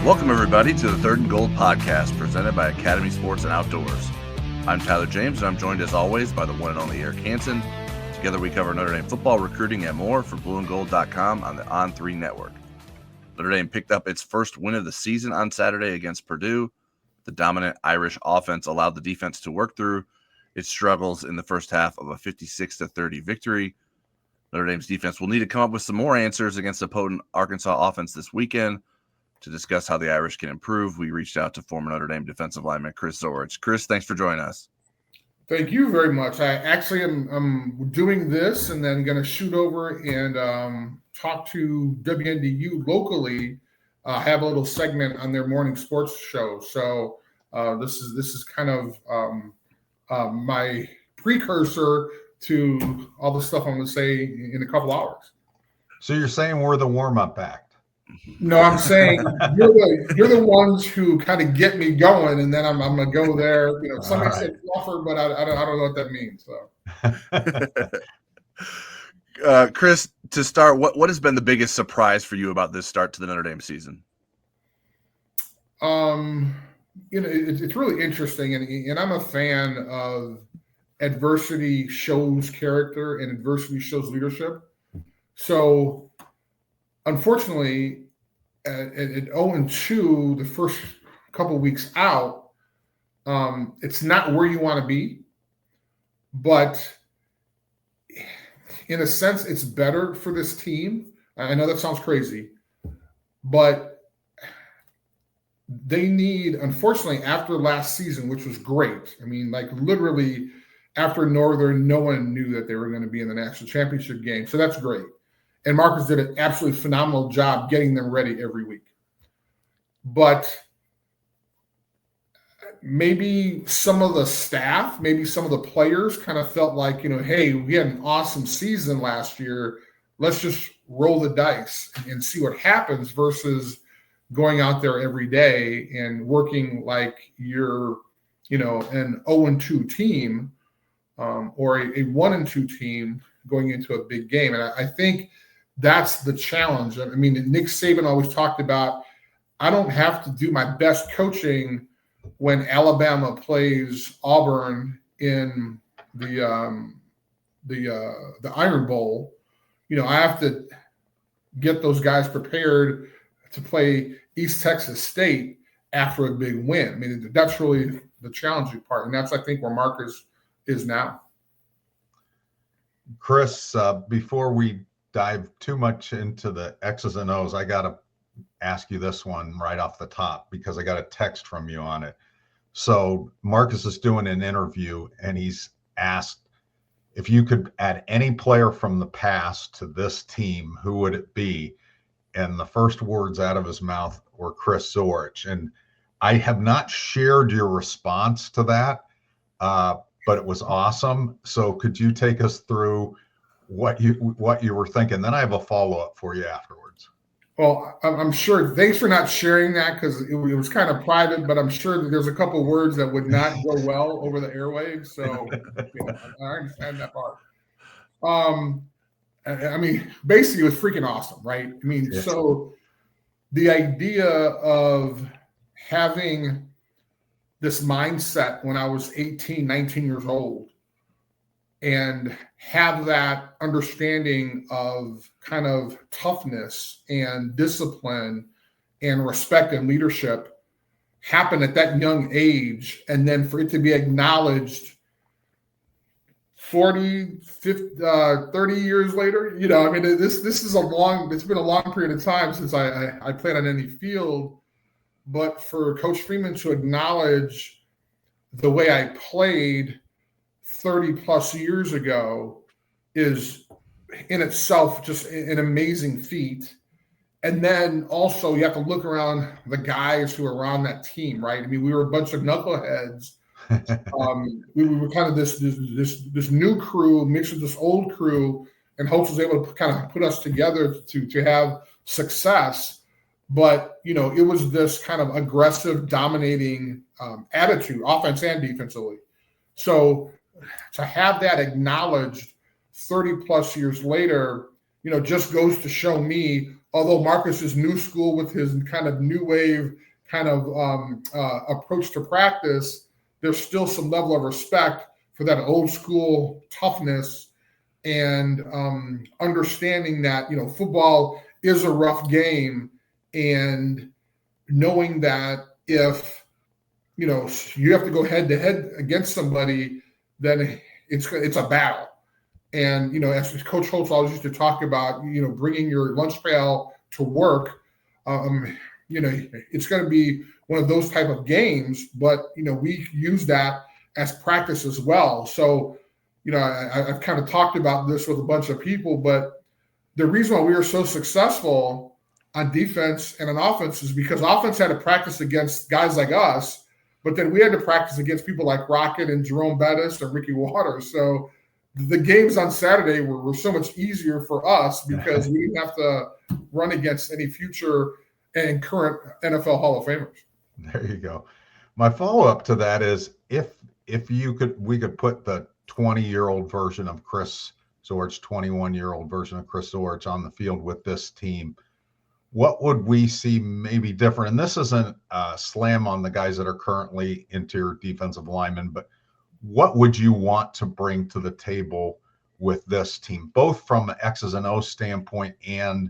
Welcome, everybody, to the Third and Goal podcast presented by Academy Sports and Outdoors. I'm Tyler James, and I'm joined, as always, by the one and only Eric Hansen. Together, we cover Notre Dame football, recruiting, and more for blueandgold.com on the On3 network. Notre Dame picked up its first win of the season on Saturday against Purdue. The dominant Irish offense allowed the defense to work through its struggles in the first half of a 56-30 victory. Notre Dame's defense will need to come up with some more answers against a potent Arkansas offense this weekend. To discuss how the Irish can improve, we reached out to former Notre Dame defensive lineman Chris Zorich. Chris, thanks for joining us. Thank you very much. I actually am doing this and then going to shoot over and talk to WNDU locally. Have a little segment on their morning sports show. So this is kind of my precursor to all the stuff I'm going to say in a couple hours. So you're saying we're the warm-up act? No, I'm saying you're the ones who kind of get me going, and then I'm gonna go there. You know, somebody said fluffer, but I don't know what that means. So, Chris, to start, what has been the biggest surprise for you about this start to the Notre Dame season? It's really interesting, and I'm a fan of adversity shows character and adversity shows leadership. So, unfortunately, at 0-2, the first couple of weeks out, it's not where you want to be. But in a sense, it's better for this team. I know that sounds crazy, but they need, unfortunately, after last season, which was great. I mean, like literally after Northern, no one knew that they were going to be in the national championship game. So that's great. And Marcus did an absolutely phenomenal job getting them ready every week. But maybe some of the staff, maybe some of the players kind of felt like, hey, we had an awesome season last year. Let's just roll the dice and see what happens versus going out there every day and working like you're, an 0-2 team or a 1-2 team going into a big game. And I think that's the challenge. I mean, Nick Saban always talked about, I don't have to do my best coaching when Alabama plays Auburn in the Iron Bowl. I have to get those guys prepared to play East Texas State after a big win. I mean, that's really the challenging part, and that's, I think, where Marcus is now. Chris, before we dive too much into the X's and O's, I got to ask you this one right off the top because I got a text from you on it. So Marcus is doing an interview and he's asked if you could add any player from the past to this team, who would it be? And the first words out of his mouth were Chris Zorich. And I have not shared your response to that, but it was awesome. So could you take us through what you were thinking? Then I have a follow-up for you afterwards. Well, I'm sure. Thanks for not sharing that because it was kind of private, but I'm sure that there's a couple words that would not go well over the airwaves. So I understand that part. I mean, basically, it was freaking awesome, right? I mean, yes. So the idea of having this mindset when I was 18, 19 years old and have that understanding of kind of toughness and discipline and respect and leadership happen at that young age. And then for it to be acknowledged 40, 50, 30 years later, I mean, this is it's been a long period of time since I played on any field, but for Coach Freeman to acknowledge the way I played 30 plus years ago is in itself just an amazing feat. And then also you have to look around the guys who are on that team, right? I mean, we were a bunch of knuckleheads. We were kind of this new crew mixed with this old crew, and Holtz was able to kind of put us together to have success. But, it was this kind of aggressive, dominating attitude, offense and defensively. So to have that acknowledged 30 plus years later, just goes to show me although Marcus is new school with his kind of new wave kind of approach to practice, there's still some level of respect for that old school toughness and understanding that, football is a rough game, and knowing that if, you have to go head to head against somebody, then it's a battle. And, as Coach Holtz always used to talk about, bringing your lunch pail to work, it's going to be one of those type of games, but, we use that as practice as well. So, I've kind of talked about this with a bunch of people, but the reason why we are so successful on defense and on offense is because offense had to practice against guys like us, but then we had to practice against people like Rocket and Jerome Bettis and Ricky Waters. So the games on Saturday were so much easier for us because we didn't have to run against any future and current NFL Hall of Famers. There you go. My follow-up to that is if we could put the 20-year-old version of Chris Zorich, 21-year-old version of Chris Zorich on the field with this team, what would we see maybe different? And this isn't a slam on the guys that are currently interior defensive linemen, but what would you want to bring to the table with this team, both from an X's and O's standpoint and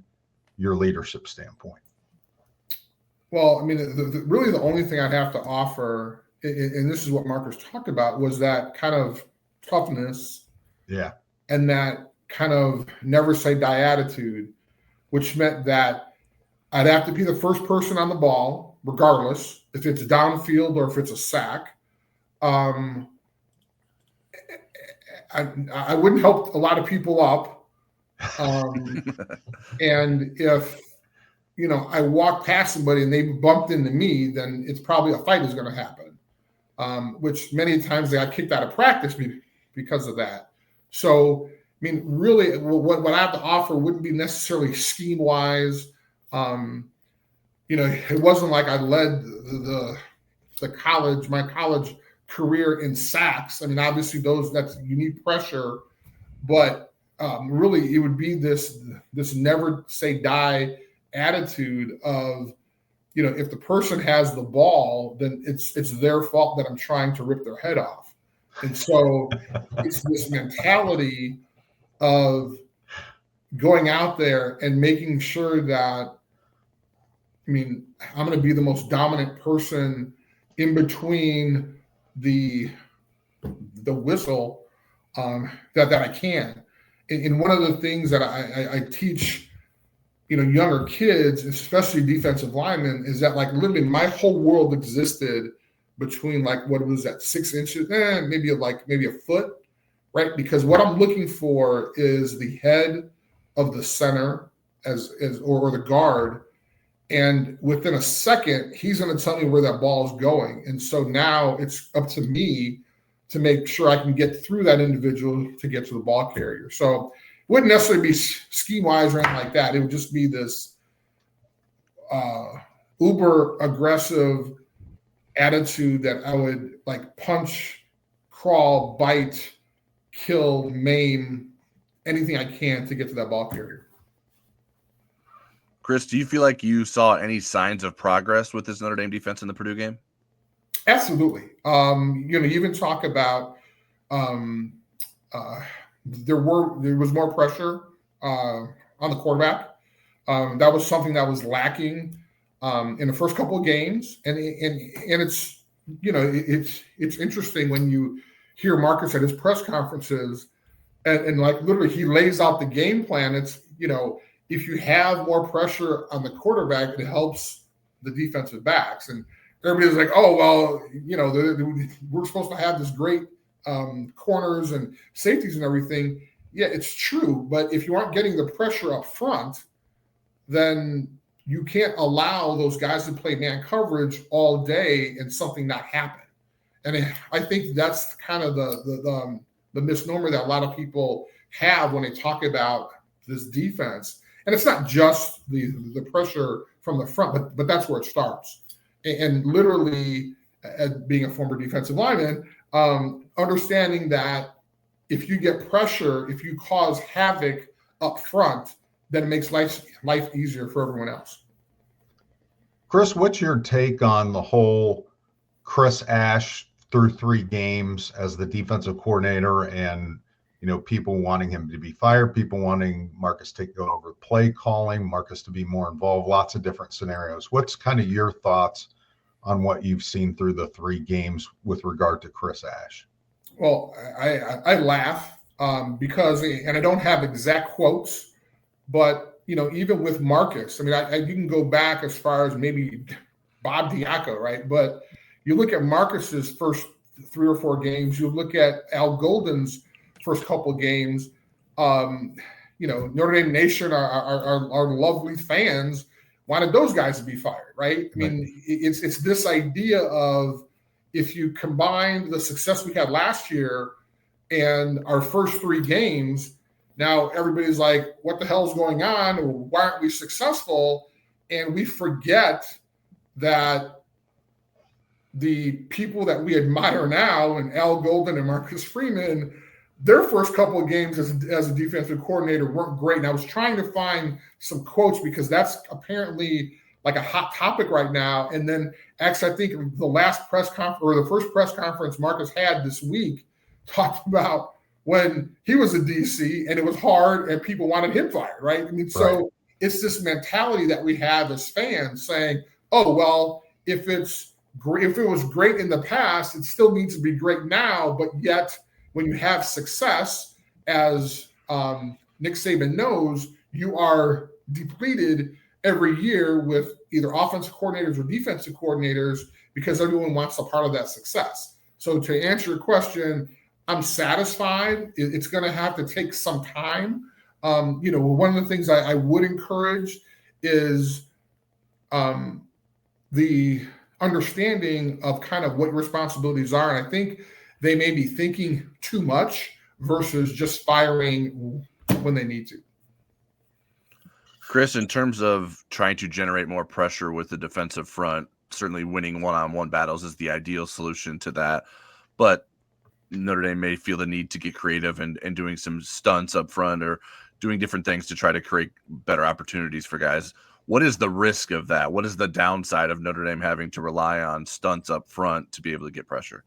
your leadership standpoint? Well, I mean, really the only thing I'd have to offer, and this is what Marcus talked about, was that kind of toughness. Yeah. And that kind of never say die attitude, which meant that I'd have to be the first person on the ball, regardless if it's downfield or if it's a sack. I wouldn't help a lot of people up. And if, I walk past somebody and they bumped into me, then it's probably a fight is going to happen, which many times they got kicked out of practice because of that. So, I mean, really what I have to offer wouldn't be necessarily scheme-wise. It wasn't like I led my college career in sacks. I mean, obviously you need pressure, but really it would be this never say die attitude of, if the person has the ball, then it's their fault that I'm trying to rip their head off. And so it's this mentality of going out there and making sure that, I'm going to be the most dominant person in between the whistle that I can. And one of the things that I teach, younger kids, especially defensive linemen, is that like literally my whole world existed between like, what was that, 6 inches, maybe a foot, right? Because what I'm looking for is the head of the center or the guard. And within a second, he's going to tell me where that ball is going. And so now it's up to me to make sure I can get through that individual to get to the ball carrier. So it wouldn't necessarily be scheme-wise or anything like that. It would just be this uber aggressive attitude that I would like punch, crawl, bite, kill, maim, anything I can to get to that ball carrier. Chris, do you feel like you saw any signs of progress with this Notre Dame defense in the Purdue game? Absolutely. You even talk about there was more pressure on the quarterback. That was something that was lacking in the first couple of games, and it's it's interesting when you hear Marcus at his press conferences, and like literally he lays out the game plan. It's if you have more pressure on the quarterback, it helps the defensive backs. And everybody's like, oh, well, we're supposed to have this great corners and safeties and everything. Yeah, it's true. But if you aren't getting the pressure up front, then you can't allow those guys to play man coverage all day and something not happen. And I think that's kind of the misnomer that a lot of people have when they talk about this defense. And it's not just the pressure from the front, but that's where it starts. And literally, being a former defensive lineman, understanding that if you get pressure, if you cause havoc up front, then it makes life easier for everyone else. Chris, what's your take on the whole Chris Ash through 3 games as the defensive coordinator, and people wanting him to be fired, people wanting Marcus to go over play calling, Marcus to be more involved, lots of different scenarios. What's kind of your thoughts on what you've seen through the 3 games with regard to Chris Ash? Well, I laugh because, and I don't have exact quotes, but even with Marcus, I mean, you can go back as far as maybe Bob Diaco, right? But you look at Marcus's first 3 or 4 games, you look at Al Golden's first couple of games, Notre Dame Nation, our lovely fans wanted those guys to be fired, right? I mean, it's this idea of, if you combine the success we had last year and our first 3 games, now everybody's like, what the hell's going on? Or why aren't we successful? And we forget that the people that we admire now, and Al Golden and Marcus Freeman, their first couple of games as a defensive coordinator weren't great. And I was trying to find some quotes because that's apparently like a hot topic right now. And then actually, I think the last press conference, or the first press conference Marcus had this week, talked about when he was a DC and it was hard and people wanted him fired, right? I mean, so it's this mentality that we have as fans saying, oh, well, if it was great in the past, it still needs to be great now. But yet, when you have success, as Nick Saban knows, you are depleted every year with either offensive coordinators or defensive coordinators because everyone wants a part of that success. So to answer your question, I'm satisfied. It's going to have to take some time. One of the things I would encourage is the understanding of kind of what your responsibilities are. And I think they may be thinking too much versus just firing when they need to. Chris, in terms of trying to generate more pressure with the defensive front, certainly winning one-on-one battles is the ideal solution to that. But Notre Dame may feel the need to get creative and doing some stunts up front or doing different things to try to create better opportunities for guys. What is the risk of that? What is the downside of Notre Dame having to rely on stunts up front to be able to get pressure?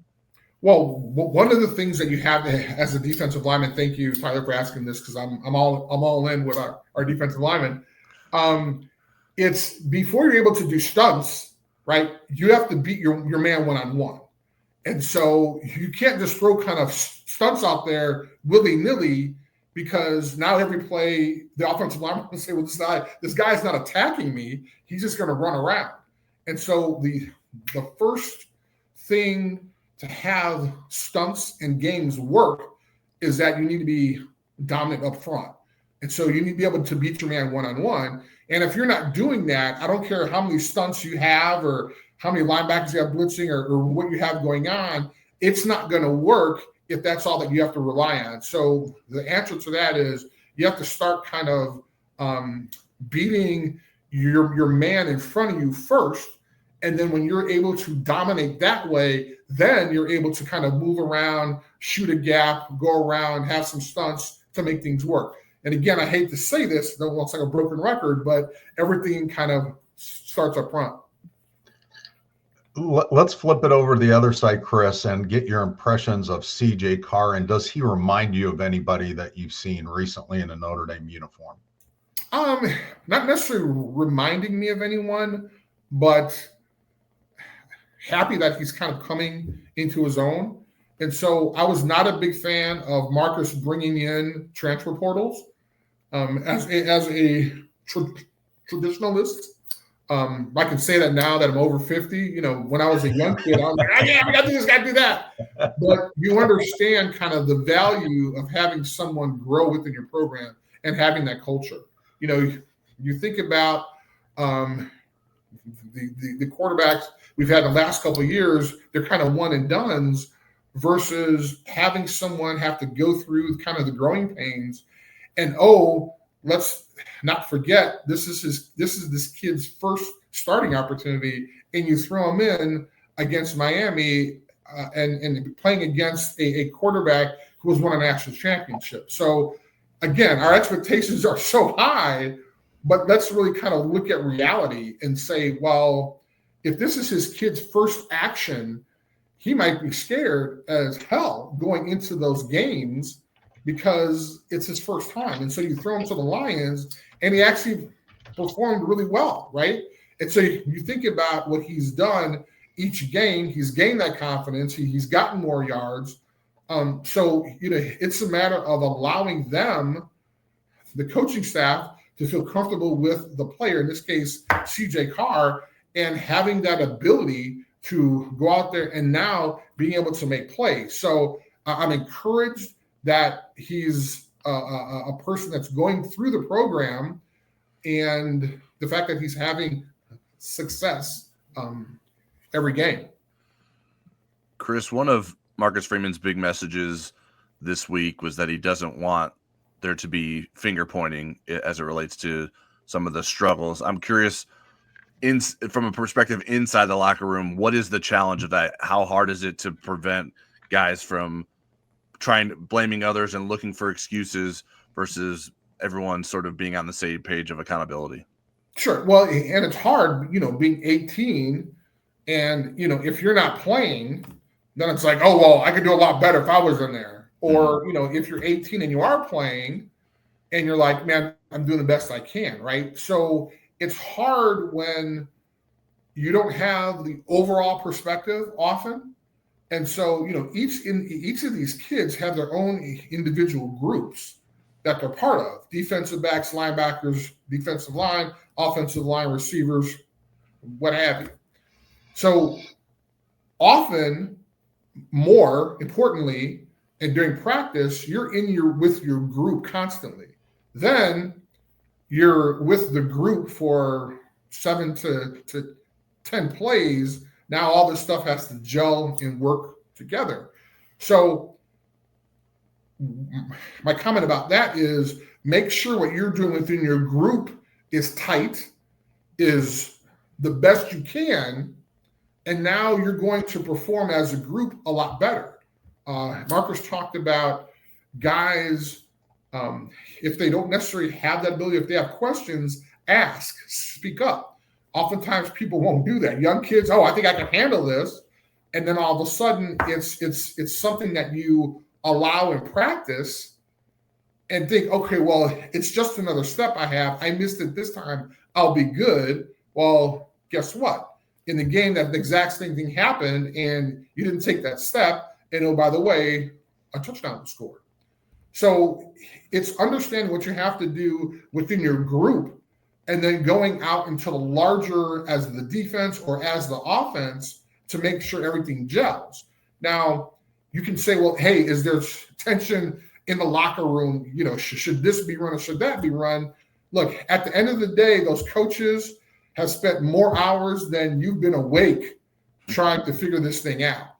Well, one of the things that you have as a defensive lineman, thank you, Tyler, for asking this, because I'm all in with our defensive lineman. It's before you're able to do stunts, right? You have to beat your man one-on-one. And so you can't just throw kind of stunts out there willy-nilly, because now every play the offensive lineman will say, well, this guy's not attacking me. He's just going to run around. And so the first thing to have stunts and games work is that you need to be dominant up front. And so you need to be able to beat your man one-on-one. And if you're not doing that, I don't care how many stunts you have or how many linebackers you have blitzing or what you have going on, it's not going to work if that's all that you have to rely on. So the answer to that is you have to start kind of beating your man in front of you first. And then when you're able to dominate that way, then you're able to kind of move around, shoot a gap, go around, have some stunts to make things work. And again, I hate to say this, don't want to sound like a broken record, but everything kind of starts up front. Let's flip it over to the other side, Chris, and get your impressions of CJ Carr. And does he remind you of anybody that you've seen recently in a Notre Dame uniform? Not necessarily reminding me of anyone, but happy that he's kind of coming into his own. And so I was not a big fan of Marcus bringing in transfer portals. As a traditionalist, I can say that now that I'm over 50. When I was a young kid, I was like, oh, yeah, we got to do this, got to do that. But you understand kind of the value of having someone grow within your program and having that culture. You think about the quarterbacks we've had the last couple of years, they're kind of one and dones versus having someone have to go through kind of the growing pains. And let's not forget, this is this kid's first starting opportunity, and you throw him in against Miami and playing against a quarterback who has won a national championship. So again, our expectations are so high, but let's really kind of look at reality and say, well, if this is his kid's first action, he might be scared as hell going into those games because it's his first time. And so you throw him to the Lions, and he actually performed really well, right? And so you think about what he's done each game. He's gained that confidence. He's gotten more yards. So, it's a matter of allowing them, the coaching staff, to feel comfortable with the player, in this case, CJ Carr, and having that ability to go out there and now being able to make plays. So I'm encouraged that he's a person that's going through the program, and the fact that he's having success every game. Chris, one of Marcus Freeman's big messages this week was that he doesn't want there to be finger pointing as it relates to some of the struggles. I'm curious, from a perspective inside the locker room, what is the challenge of that? How hard is it to prevent guys from blaming others and looking for excuses versus everyone sort of being on the same page of accountability? Sure. Well, and it's hard, being 18 and, if you're not playing, then it's like, oh, well, I could do a lot better if I was in there. Or, if you're 18 and you are playing and you're like, man, I'm doing the best I can, right? So it's hard when you don't have the overall perspective often. And so, each of these kids have their own individual groups that they're part of: defensive backs, linebackers, defensive line, offensive line, receivers, what have you. So often, more importantly, and during practice, you're with your group constantly. Then you're with the group for 7 to 10 plays. Now all this stuff has to gel and work together. So my comment about that is, make sure what you're doing within your group is tight, is the best you can, and now you're going to perform as a group a lot better. Marcus talked about guys, if they don't necessarily have that ability, if they have questions, ask, speak up. Oftentimes people won't do that. Young kids, I think I can handle this. And then all of a sudden it's something that you allow in practice and think, okay, well, it's just another step I have. I missed it this time. I'll be good. Well, guess what? In the game, that the exact same thing happened, and you didn't take that step. And by the way, a touchdown was scored. So it's understanding what you have to do within your group, and then going out into the larger, as the defense or as the offense, to make sure everything gels. Now, you can say, well, hey, is there tension in the locker room? Should this be run or should that be run? Look, at the end of the day, those coaches have spent more hours than you've been awake trying to figure this thing out.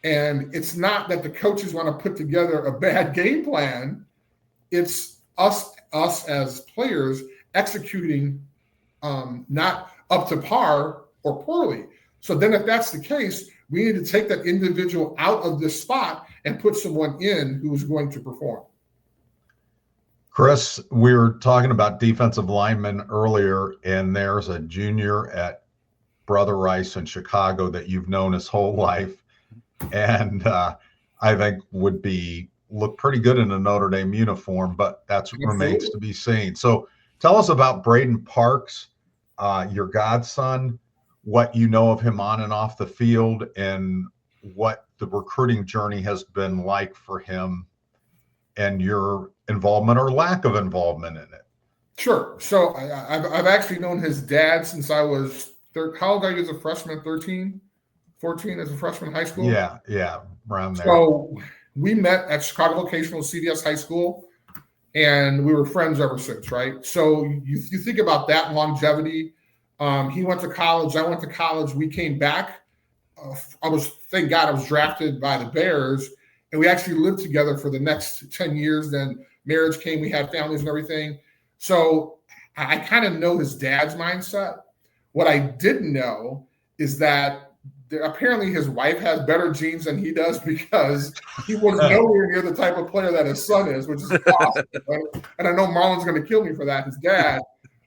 And it's not that the coaches want to put together a bad game plan. It's us as players executing not up to par or poorly. So then if that's the case, we need to take that individual out of this spot and put someone in who is going to perform. Chris, we were talking about defensive linemen earlier, and there's a junior at Brother Rice in Chicago that you've known his whole life, and I think would look pretty good in a Notre Dame uniform, but that remains to be seen. So tell us about Brayden Parks, your godson, what you know of him on and off the field, and what the recruiting journey has been like for him, and your involvement or lack of involvement in it. Sure. So I've actually known his dad since I was how old are you as a freshman? 13, 14 as a freshman in high school? Yeah, around there. So we met at Chicago Vocational CDS High School, and we were friends ever since, right? So you think about that longevity. He went to college. I went to college. We came back. Thank God I was drafted by the Bears, and we actually lived together for the next 10 years. Then marriage came. We had families and everything. So I kind of know his dad's mindset. What I didn't know is that apparently his wife has better genes than he does, because he was nowhere near the type of player that his son is, which is awesome. Right? And I know Marlon's going to kill me for that, his dad.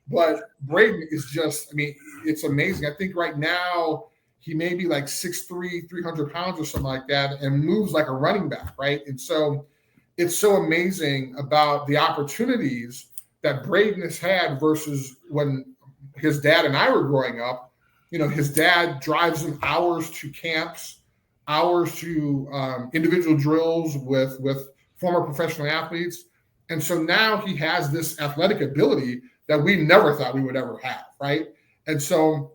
But Brayden is just, I mean, it's amazing. I think right now he may be like 6'3", 300 pounds or something like that, and moves like a running back, right? And so it's so amazing about the opportunities that Brayden has had versus when his dad and I were growing up. You know, his dad drives him hours to camps, hours to individual drills with former professional athletes. And so now he has this athletic ability that we never thought we would ever have, right? And so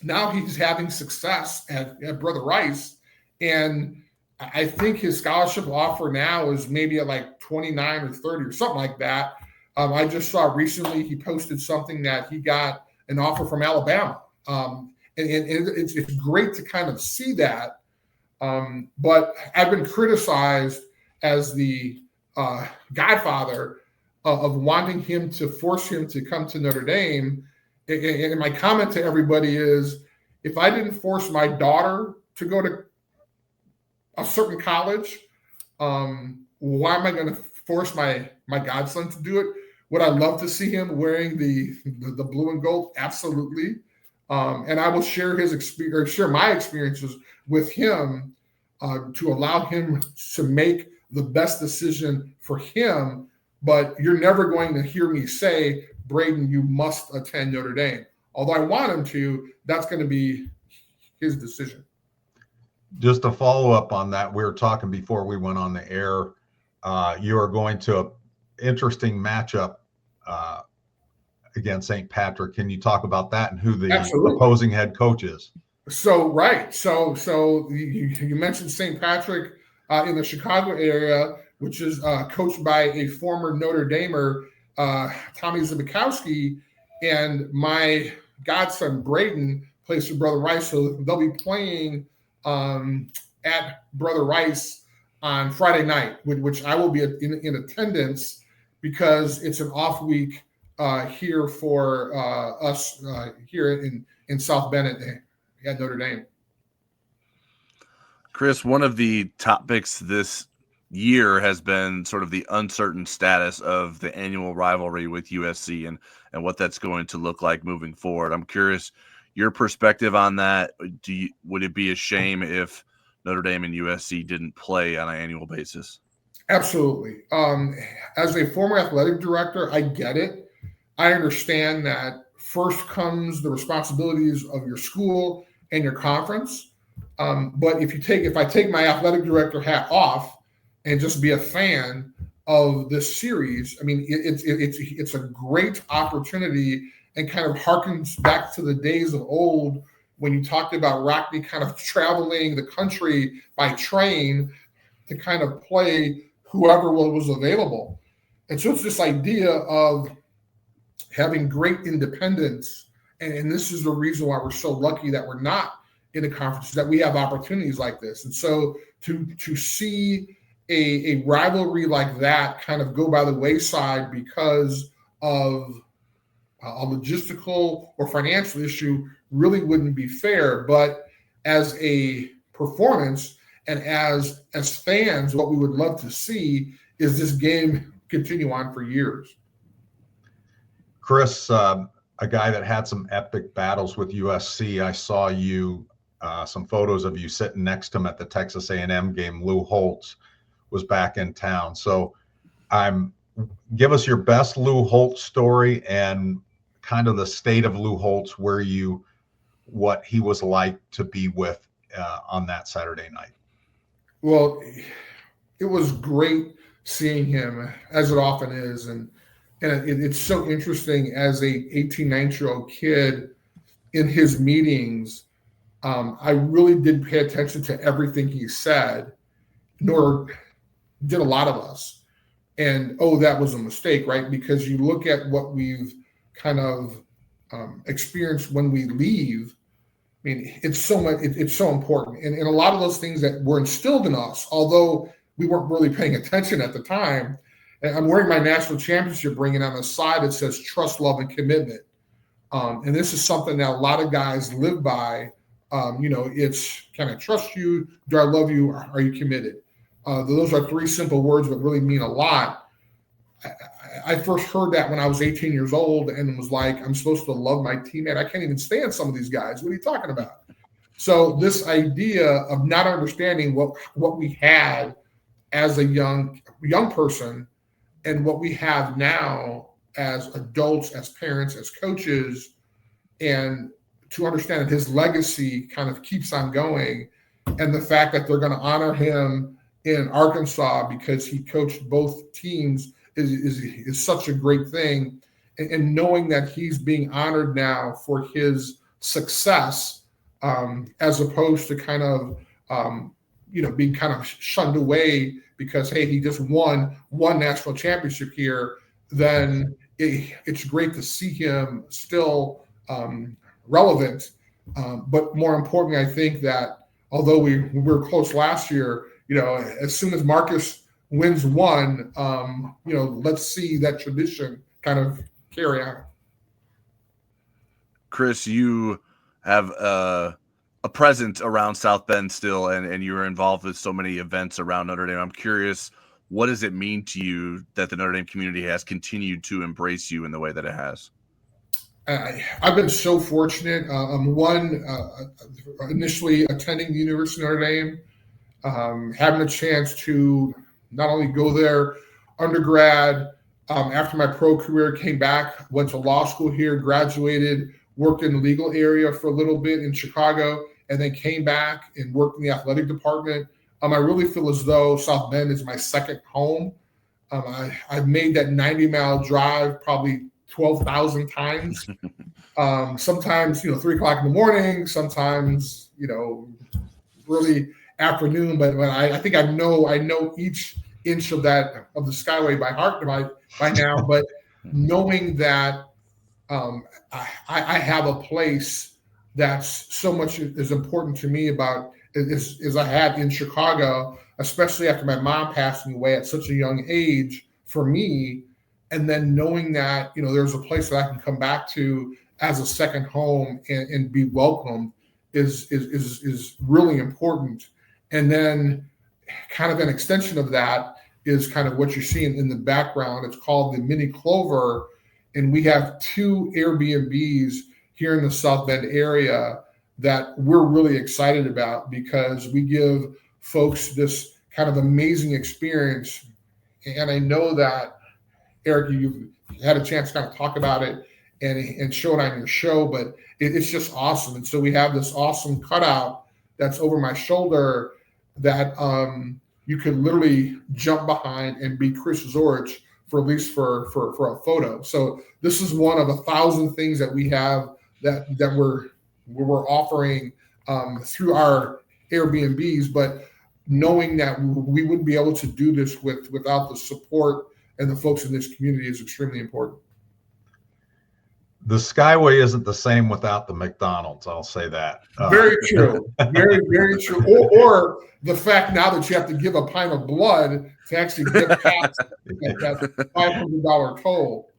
now he's having success at Brother Rice. And I think his scholarship offer now is maybe at like 29 or 30 or something like that. I just saw recently he posted something that he got an offer from Alabama. And it's great to kind of see that. But I've been criticized as the godfather of wanting him to force him to come to Notre Dame. And my comment to everybody is, if I didn't force my daughter to go to a certain college, why am I going to force my godson to do it? Would I love to see him wearing the blue and gold? Absolutely. And I will share his experience, or share my experiences with him to allow him to make the best decision for him. But you're never going to hear me say, Brayden, you must attend Notre Dame. Although I want him to, that's going to be his decision. Just to follow up on that, we were talking before we went on the air. You are going to an interesting matchup against St. Patrick. Can you talk about that and who the opposing head coach is? So you mentioned St. Patrick in the Chicago area, which is coached by a former Notre Damer, Tommy Zbikowski, and my godson Brayden plays for Brother Rice, so they'll be playing at Brother Rice on Friday night, which I will be in attendance because it's an off week here for us here in South Bend at Notre Dame. Chris, one of the topics this year has been sort of the uncertain status of the annual rivalry with USC and what that's going to look like moving forward. I'm curious your perspective on that. Would it be a shame if Notre Dame and USC didn't play on an annual basis? Absolutely. As a former athletic director, I get it. I understand that first comes the responsibilities of your school and your conference. But if I take my athletic director hat off and just be a fan of this series, I mean, it's a great opportunity and kind of harkens back to the days of old when you talked about Rockne kind of traveling the country by train to kind of play whoever was available. And so it's this idea of having great independence. And this is the reason why we're so lucky that we're not in a conference, that we have opportunities like this. And so to see a rivalry like that kind of go by the wayside because of a logistical or financial issue really wouldn't be fair. But as a performance and as fans, what we would love to see is this game continue on for years. Chris, a guy that had some epic battles with USC, I saw you, some photos of you sitting next to him at the Texas A&M game. Lou Holtz was back in town. So give us your best Lou Holtz story and kind of the state of Lou Holtz, what he was like to be with on that Saturday night. Well, it was great seeing him, as it often is. And it's so interesting as a 18, 19-year-old kid in his meetings. I really did pay attention to everything he said, nor did a lot of us. And, that was a mistake, right? Because you look at what we've kind of experienced when we leave. I mean, it's so much, it's so important. And a lot of those things that were instilled in us, although we weren't really paying attention at the time. And I'm wearing my national championship ring, and on the side it says trust, love, and commitment. And this is something that a lot of guys live by It's, can I trust you? Do I love you? Are you committed? Those are 3 simple words that really mean a lot. I first heard that when I was 18 years old and was like, I'm supposed to love my teammate. I can't even stand some of these guys. What are you talking about? So this idea of not understanding what we had as a young person and what we have now as adults, as parents, as coaches, and to understand that his legacy kind of keeps on going, and the fact that they're going to honor him in Arkansas because he coached both teams is such a great thing. And knowing that he's being honored now for his success, as opposed to kind of, being kind of shunned away because, hey, he just won one national championship here, then it's great to see him still relevant. But more importantly, I think that although we were close last year, as soon as Marcus wins one, let's see that tradition kind of carry on. Chris, you have a presence around South Bend still, and you were involved with so many events around Notre Dame. I'm curious, what does it mean to you that the Notre Dame community has continued to embrace you in the way that it has? I've been so fortunate. Initially attending the University of Notre Dame, having a chance to not only go there undergrad, after my pro career, came back, went to law school here, graduated, worked in the legal area for a little bit in Chicago, and then came back and worked in the athletic department. I really feel as though South Bend is my second home. I've made that 90-mile drive probably 12,000 times. Sometimes, 3 o'clock in the morning, sometimes, early afternoon. But I think I know each inch of the Skyway by heart by now. But knowing that I have a place that's so much as important to me about as I had in Chicago, especially after my mom passing away at such a young age for me. And then knowing that, there's a place that I can come back to as a second home and be welcomed is really important. And then kind of an extension of that is kind of what you're seeing in the background. It's called the Mini Clover. And we have 2 Airbnbs here in the South Bend area that we're really excited about because we give folks this kind of amazing experience. And I know that, Eric, you've had a chance to kind of talk about it and show it on your show, but it's just awesome. And so we have this awesome cutout that's over my shoulder that you could literally jump behind and be Chris Zorich for at least for a photo. So this is one of 1,000 things that we have that we're offering through our Airbnbs, but knowing that we wouldn't be able to do this without the support and the folks in this community is extremely important. The Skyway isn't the same without the McDonald's. I'll say that. Very true. Very, very true. Or the fact now that you have to give a pint of blood to actually get past that $500 toll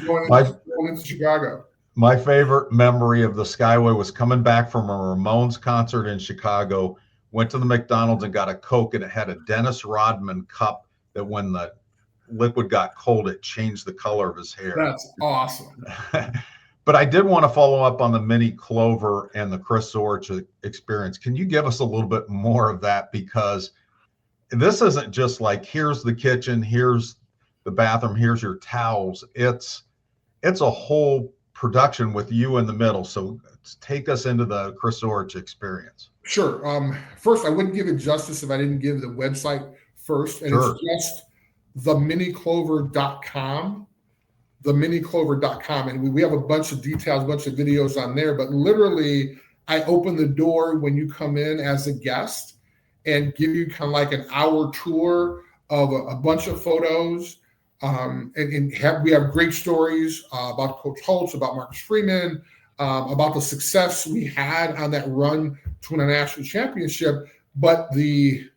going into Chicago. My favorite memory of the Skyway was coming back from a Ramones concert in Chicago, went to the McDonald's and got a Coke, and it had a Dennis Rodman cup that when the liquid got cold, it changed the color of his hair. That's awesome. But I did want to follow up on the Mini Clover and the Chris Zorich experience. Can you give us a little bit more of that? Because this isn't just like, here's the kitchen, here's the bathroom, here's your towels. It's a whole production with you in the middle. So take us into the Chris Zorich experience. Sure. First, I wouldn't give it justice if I didn't give the website first. And Sure. It's just theminiclover.com. Theminiclover.com. And we have a bunch of details, a bunch of videos on there. But literally, I open the door when you come in as a guest and give you kind of like an hour tour of a bunch of photos. We have great stories about Coach Holtz, about Marcus Freeman, about the success we had on that run to win a national championship. But the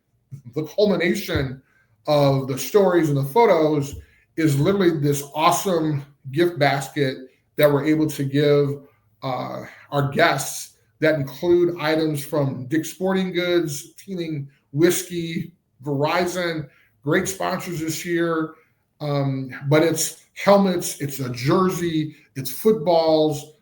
culmination of the stories and the photos is literally this awesome gift basket that we're able to give our guests that include items from Dick's Sporting Goods, Teeling Whiskey, Verizon, great sponsors this year. But it's helmets, it's a jersey, it's footballs,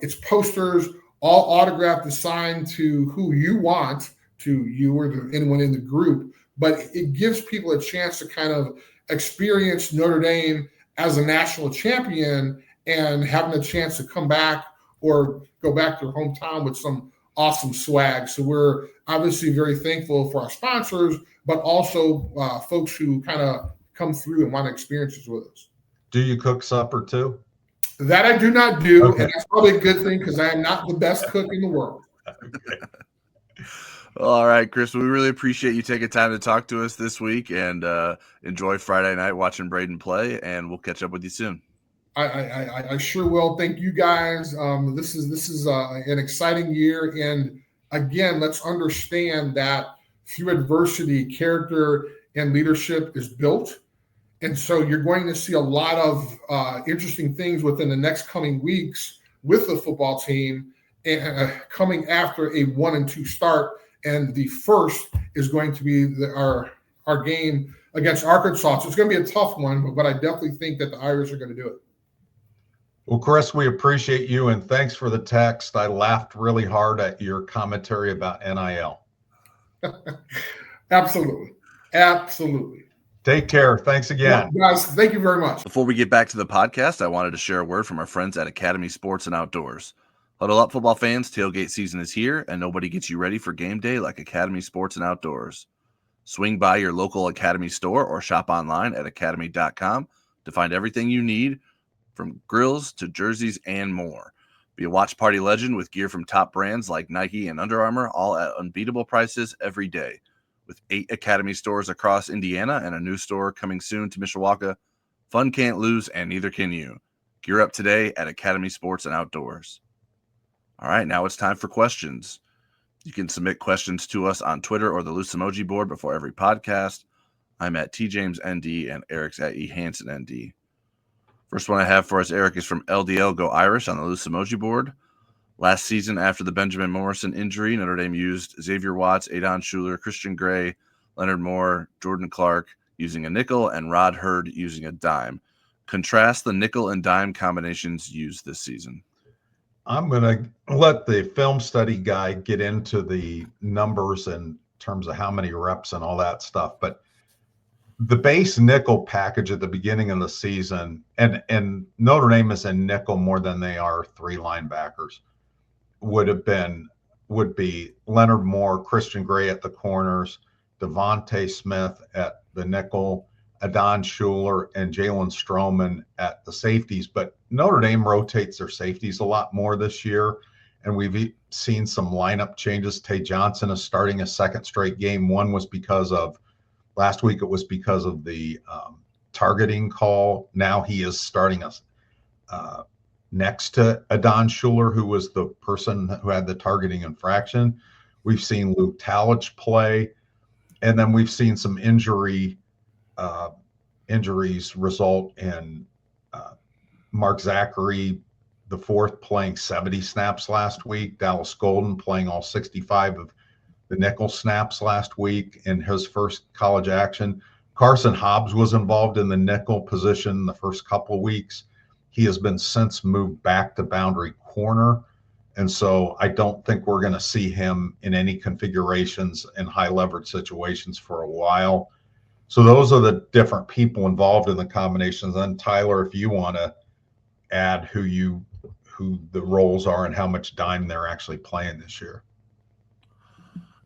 it's posters, all autographed and signed to who you want, to you or to anyone in the group. But it gives people a chance to kind of experience Notre Dame as a national champion and having a chance to come back or go back to their hometown with some awesome swag. So we're obviously very thankful for our sponsors, but also folks who kind of come through and want experiences with us. Do you cook supper too? That I do not do, Okay. and that's probably a good thing because I am not the best cook in the world. Okay. All right, Chris, we really appreciate you taking time to talk to us this week, and enjoy Friday night watching Brayden play, and we'll catch up with you soon. I sure will. Thank you guys. This is an exciting year, and again, let's understand that through adversity, character and leadership is built, and so you're going to see a lot of interesting things within the next coming weeks with the football team, and coming after a 1-2 start. And the first is going to be our game against Arkansas. So it's going to be a tough one, but I definitely think that the Irish are going to do it. Well, Chris, we appreciate you, and thanks for the text. I laughed really hard at your commentary about NIL. Absolutely. Take care. Thanks again. Yeah, guys, thank you very much. Before we get back to the podcast, I wanted to share a word from our friends at Academy Sports and Outdoors. Huddle up, football fans. Tailgate season is here, and nobody gets you ready for game day like Academy Sports and Outdoors. Swing by your local Academy store or shop online at academy.com to find everything you need, from grills to jerseys and more. Be a watch party legend with gear from top brands like Nike and Under Armour, all at unbeatable prices every day. With 8 Academy stores across Indiana and a new store coming soon to Mishawaka, fun can't lose, and neither can you. Gear up today at Academy Sports and Outdoors. All right, now it's time for questions. You can submit questions to us on Twitter or the Loose Emoji board before every podcast. I'm at TJamesND and Eric's at eHansenND. First one I have for us, Eric, is from LDL Go Irish on the Loose Emoji board. Last season, after the Benjamin Morrison injury, Notre Dame used Xavier Watts, Adon Schuler, Christian Gray, Leonard Moore, Jordan Clark using a nickel, and Rod Hurd using a dime. Contrast the nickel and dime combinations used this season. I'm going to let the film study guy get into the numbers in terms of how many reps and all that stuff. But the base nickel package at the beginning of the season, and Notre Dame is in nickel more than they are 3 linebackers, would be Leonard Moore, Christian Gray at the corners, Devontae Smith at the nickel, Adon Schuler, and Jalen Stroman at the safeties. But Notre Dame rotates their safeties a lot more this year, and we've seen some lineup changes. Tay Johnson is starting a second straight game. One was because of last week, it was because of the targeting call. Now he is starting us next to Adon Schuler, who was the person who had the targeting infraction. We've seen Luke Talich play, and then we've seen some injuries result in Mark Zachary, the fourth, playing 70 snaps last week. Dallas Golden playing all 65 of the nickel snaps last week in his first college action. Carson Hobbs was involved in the nickel position the first couple of weeks. He has been since moved back to boundary corner. And so I don't think we're going to see him in any configurations in high leverage situations for a while. So those are the different people involved in the combinations. And Tyler, if you want to add who the roles are and how much dime they're actually playing this year.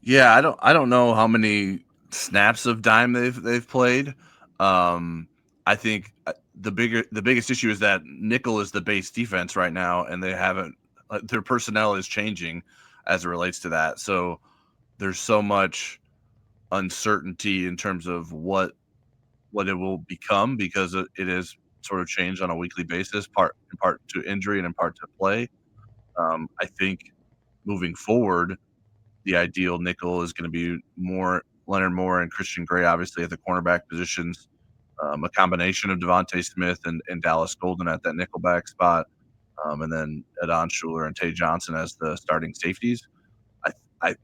Yeah, I don't know how many snaps of dime they've played. I think the biggest issue is that nickel is the base defense right now, and they haven't. Their personnel is changing as it relates to that. So there's so much uncertainty in terms of what it will become, because it is sort of changed on a weekly basis, in part to injury and in part to play. I think moving forward, the ideal nickel is going to be more Leonard Moore and Christian Gray, obviously at the cornerback positions, a combination of Devontae Smith and Dallas Golden at that nickelback spot. and then Adon Schuler and Tay Johnson as the starting safeties.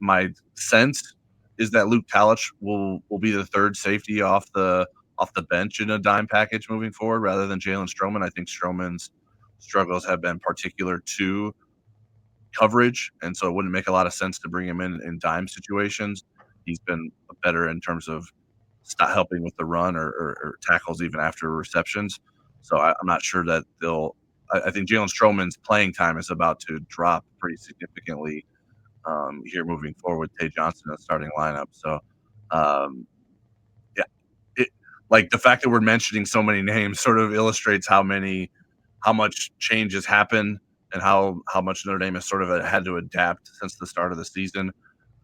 My sense is that Luke Talich will be the third safety off the bench in a dime package moving forward rather than Jalen Stroman. I think Stroman's struggles have been particular to coverage, and so it wouldn't make a lot of sense to bring him in dime situations. He's been better in terms of helping with the run or tackles even after receptions. So I'm not sure that I think Jalen Stroman's playing time is about to drop pretty significantly here moving forward with Tay Johnson in the starting lineup. So, like the fact that we're mentioning so many names sort of illustrates how much change has happened and how much Notre Dame has sort of had to adapt since the start of the season.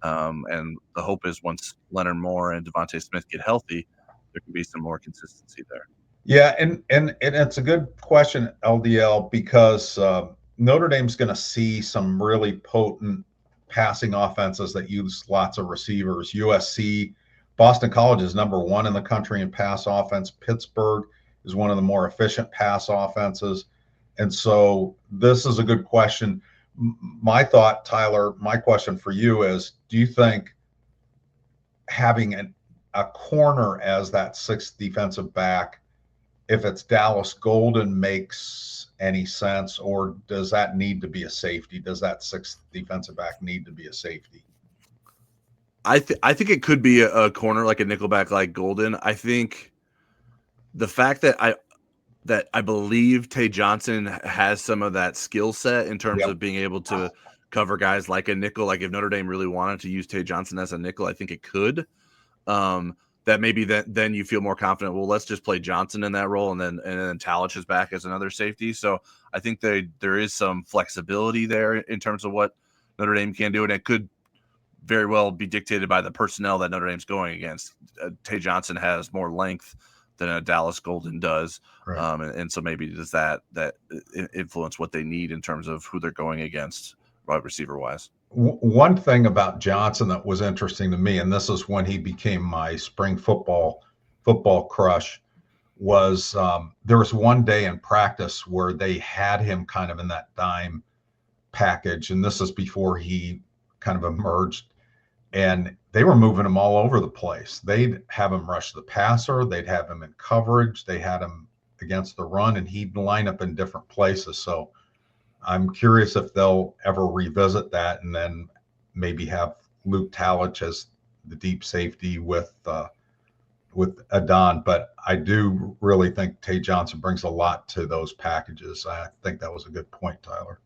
And the hope is once Leonard Moore and Devontae Smith get healthy, there can be some more consistency there. Yeah, and it's a good question, LDL, because Notre Dame's going to see some really potent passing offenses that use lots of receivers. USC, Boston College is number 1 in the country in pass offense. Pittsburgh is one of the more efficient pass offenses. And so this is a good question. My thought, Tyler, my question for you is, do you think having a corner as that 6th defensive back, if it's Dallas Golden, makes any sense, or does that need to be a safety? Does that 6th defensive back need to be a safety? I think it could be a corner, like a nickelback like Golden. I think the fact that I believe Tay Johnson has some of that skill set in terms of being able to cover guys like a nickel. Like if Notre Dame really wanted to use Tay Johnson as a nickel, I think it could. That maybe then you feel more confident. Well, let's just play Johnson in that role, and then Talich is back as another safety. So I think there is some flexibility there in terms of what Notre Dame can do, and it could very well be dictated by the personnel that Notre Dame's going against. Tay Johnson has more length than a Dallas Golden does, right. And so maybe does that influence what they need in terms of who they're going against wide receiver wise. One thing about Johnson that was interesting to me, and this is when he became my spring football crush, was there was one day in practice where they had him kind of in that dime package, and this is before he kind of emerged, and they were moving him all over the place. They'd have him rush the passer, they'd have him in coverage, they had him against the run, and he'd line up in different places. So I'm curious if they'll ever revisit that and then maybe have Luke Talich as the deep safety with Adon. But I do really think Tay Johnson brings a lot to those packages. I think that was a good point, Tyler.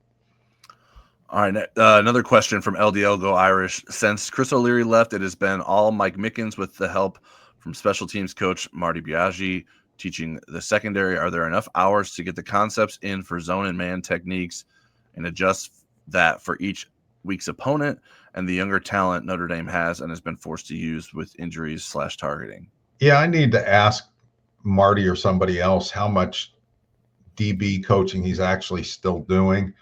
All right, another question from LDL Go Irish. Since Chris O'Leary left, it has been all Mike Mickens with the help from special teams coach Marty Biaggi teaching the secondary. Are there enough hours to get the concepts in for zone and man techniques and adjust that for each week's opponent and the younger talent Notre Dame has and has been forced to use with injuries / targeting? Yeah, I need to ask Marty or somebody else how much DB coaching he's actually still doing.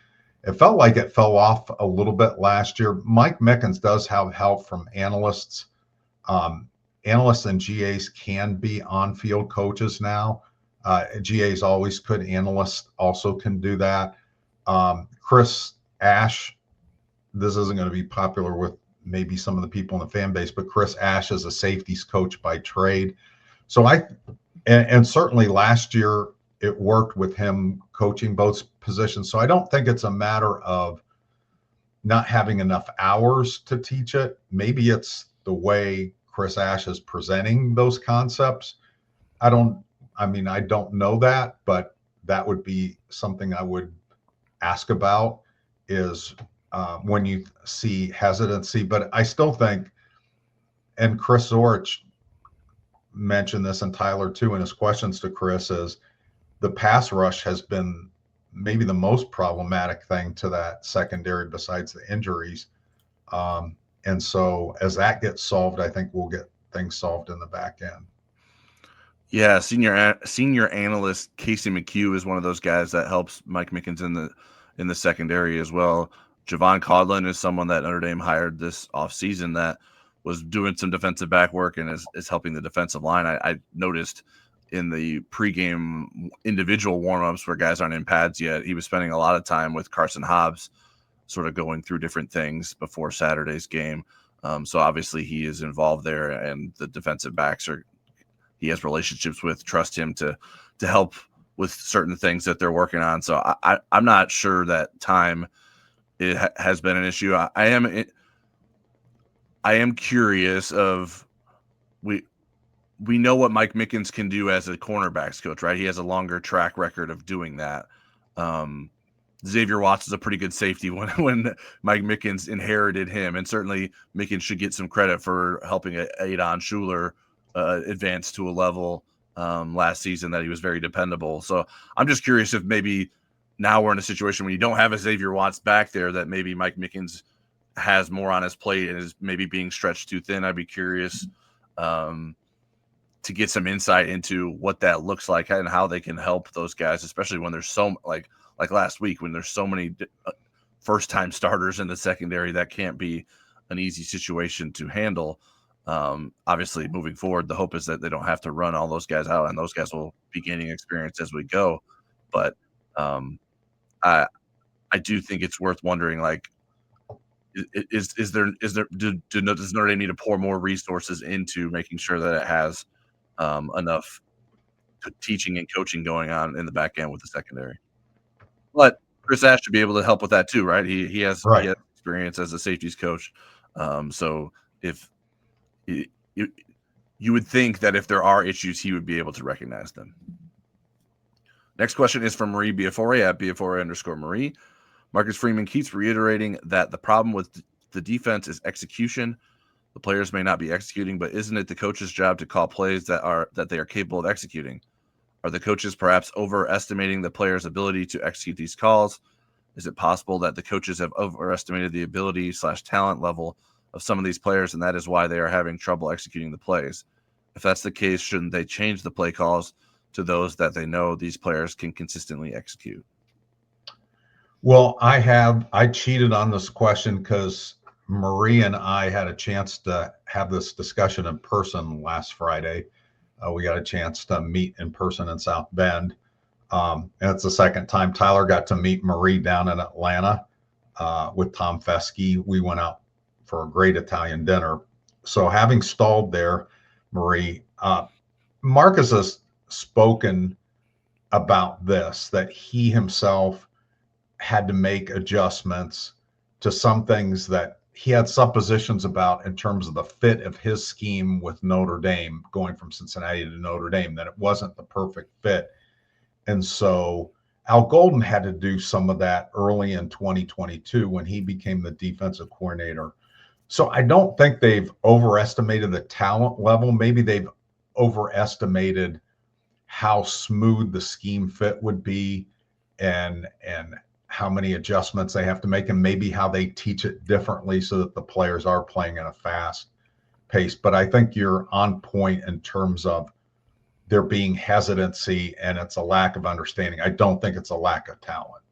It felt like it fell off a little bit last year. Mike Mickens does have help from analysts. Analysts and GAs can be on-field coaches now. GAs always could. Analysts also can do that. Chris Ash, this isn't going to be popular with maybe some of the people in the fan base, but Chris Ash is a safeties coach by trade. So and certainly last year it worked with him coaching both positions. So I don't think it's a matter of not having enough hours to teach it. Maybe it's the way Chris Ash is presenting those concepts. I don't know that, but that would be something I would ask about is when you see hesitancy. But I still think, and Chris Zorich mentioned this, and Tyler too in his questions to Chris, is the pass rush has been maybe the most problematic thing to that secondary besides the injuries. And so as that gets solved, I think we'll get things solved in the back end. Yeah, senior analyst Casey McHugh is one of those guys that helps Mike Mickens in the secondary as well. Javon Codlin is someone that Notre Dame hired this offseason that was doing some defensive back work and is helping the defensive line. I noticed in the pregame individual warmups where guys aren't in pads yet. He was spending a lot of time with Carson Hobbs, sort of going through different things before Saturday's game. So obviously he is involved there, and the defensive backs he has relationships with, trust him to help with certain things that they're working on. So I'm not sure that time has been an issue. I am curious of we know what Mike Mickens can do as a cornerbacks coach, right? He has a longer track record of doing that. Xavier Watts is a pretty good safety when Mike Mickens inherited him, and certainly Mickens should get some credit for helping Adon Schuler advance to a level last season that he was very dependable. So I'm just curious if maybe now we're in a situation when you don't have a Xavier Watts back there, that maybe Mike Mickens has more on his plate and is maybe being stretched too thin. I'd be curious to get some insight into what that looks like and how they can help those guys, especially when there's so like last week, when there's so many first-time starters in the secondary. That can't be an easy situation to handle. Obviously, moving forward, the hope is that they don't have to run all those guys out, and those guys will be gaining experience as we go. But I do think it's worth wondering, like, does Notre Dame need to pour more resources into making sure that it has enough teaching and coaching going on in the back end with the secondary? But Chris Ash should be able to help with that too, right? He has experience as a safeties coach. So if you would think that if there are issues, he would be able to recognize them. Next question is from Marie Biafore at Biafore_Marie. Marcus Freeman keeps reiterating that the problem with the defense is execution. The players may not be executing, but isn't it the coach's job to call plays that they are capable of executing? Are the coaches perhaps overestimating the players' ability to execute these calls? Is it possible that the coaches have overestimated the ability/talent level of some of these players, and that is why they are having trouble executing the plays? If that's the case, shouldn't they change the play calls to those that they know these players can consistently execute? Well, I cheated on this question because Marie and I had a chance to have this discussion in person last Friday. We got a chance to meet in person in South Bend. And it's the second time Tyler got to meet Marie down in Atlanta with Tom Fesky. We went out for a great Italian dinner. So having stalled there, Marie, Marcus has spoken about this, that he himself had to make adjustments to some things that he had suppositions about in terms of the fit of his scheme with Notre Dame, going from Cincinnati to Notre Dame, that it wasn't the perfect fit. And so Al Golden had to do some of that early in 2022 when he became the defensive coordinator. So I don't think they've overestimated the talent level. Maybe they've overestimated how smooth the scheme fit would be, and how many adjustments they have to make, and maybe how they teach it differently so that the players are playing at a fast pace. But I think you're on point in terms of there being hesitancy, and it's a lack of understanding. I don't think it's a lack of talent.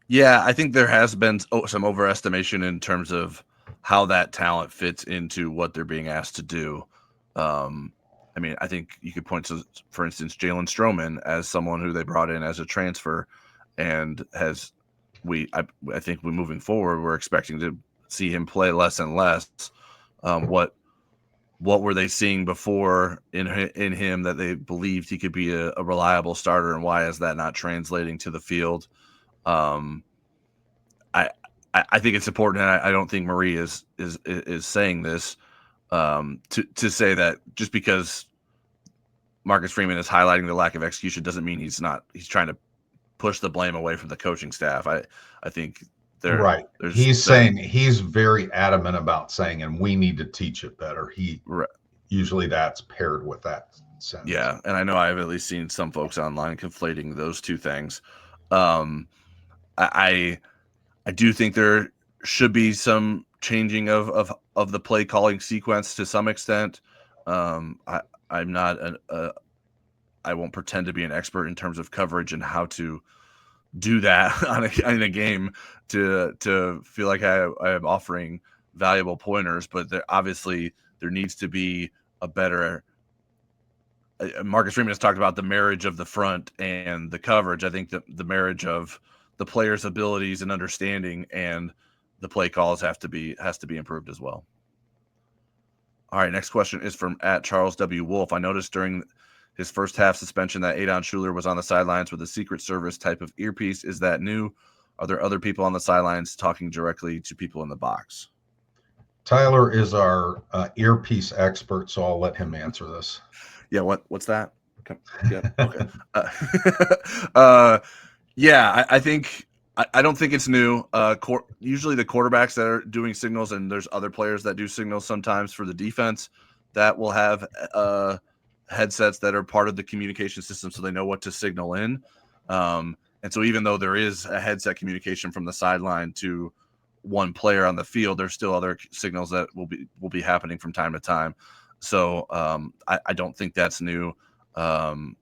Yeah, I think there has been some overestimation in terms of how that talent fits into what they're being asked to do. I mean, I think you could point to, for instance, Jalen Stroman as someone who they brought in as a transfer, and I think moving forward, we're expecting to see him play less and less. What were they seeing before in him that they believed he could be a reliable starter, and why is that not translating to the field? I think it's important, and I don't think Marie is saying this to say that just because Marcus Freeman is highlighting the lack of execution doesn't mean he's trying to push the blame away from the coaching staff. I think he's saying, he's very adamant about saying, and we need to teach it better. Usually that's paired with that sense. Yeah, and I know I've at least seen some folks online conflating those two things. I do think there should be some changing of the play calling sequence to some extent. I'm not I won't pretend to be an expert in terms of coverage and how to do that in a game to feel like I am offering valuable pointers, but obviously there needs to be a better Marcus Freeman has talked about the marriage of the front and the coverage. I think that the marriage of the players' abilities and understanding and the play calls has to be improved as well. All right, next question is from @Charles W. Wolf. I noticed during his first half suspension that Adon Schuler was on the sidelines with a Secret Service type of earpiece. Is that new? Are there other people on the sidelines talking directly to people in the box? Tyler is our earpiece expert, so I'll let him answer this. Yeah, what's that? Okay. Yeah. Okay. Yeah, I think I don't think it's new. Usually the quarterbacks that are doing signals, and there's other players that do signals sometimes for the defense that will have headsets that are part of the communication system, so they know what to signal in. And so even though there is a headset communication from the sideline to one player on the field, there's still other signals that will be happening from time to time. So I don't think that's new. And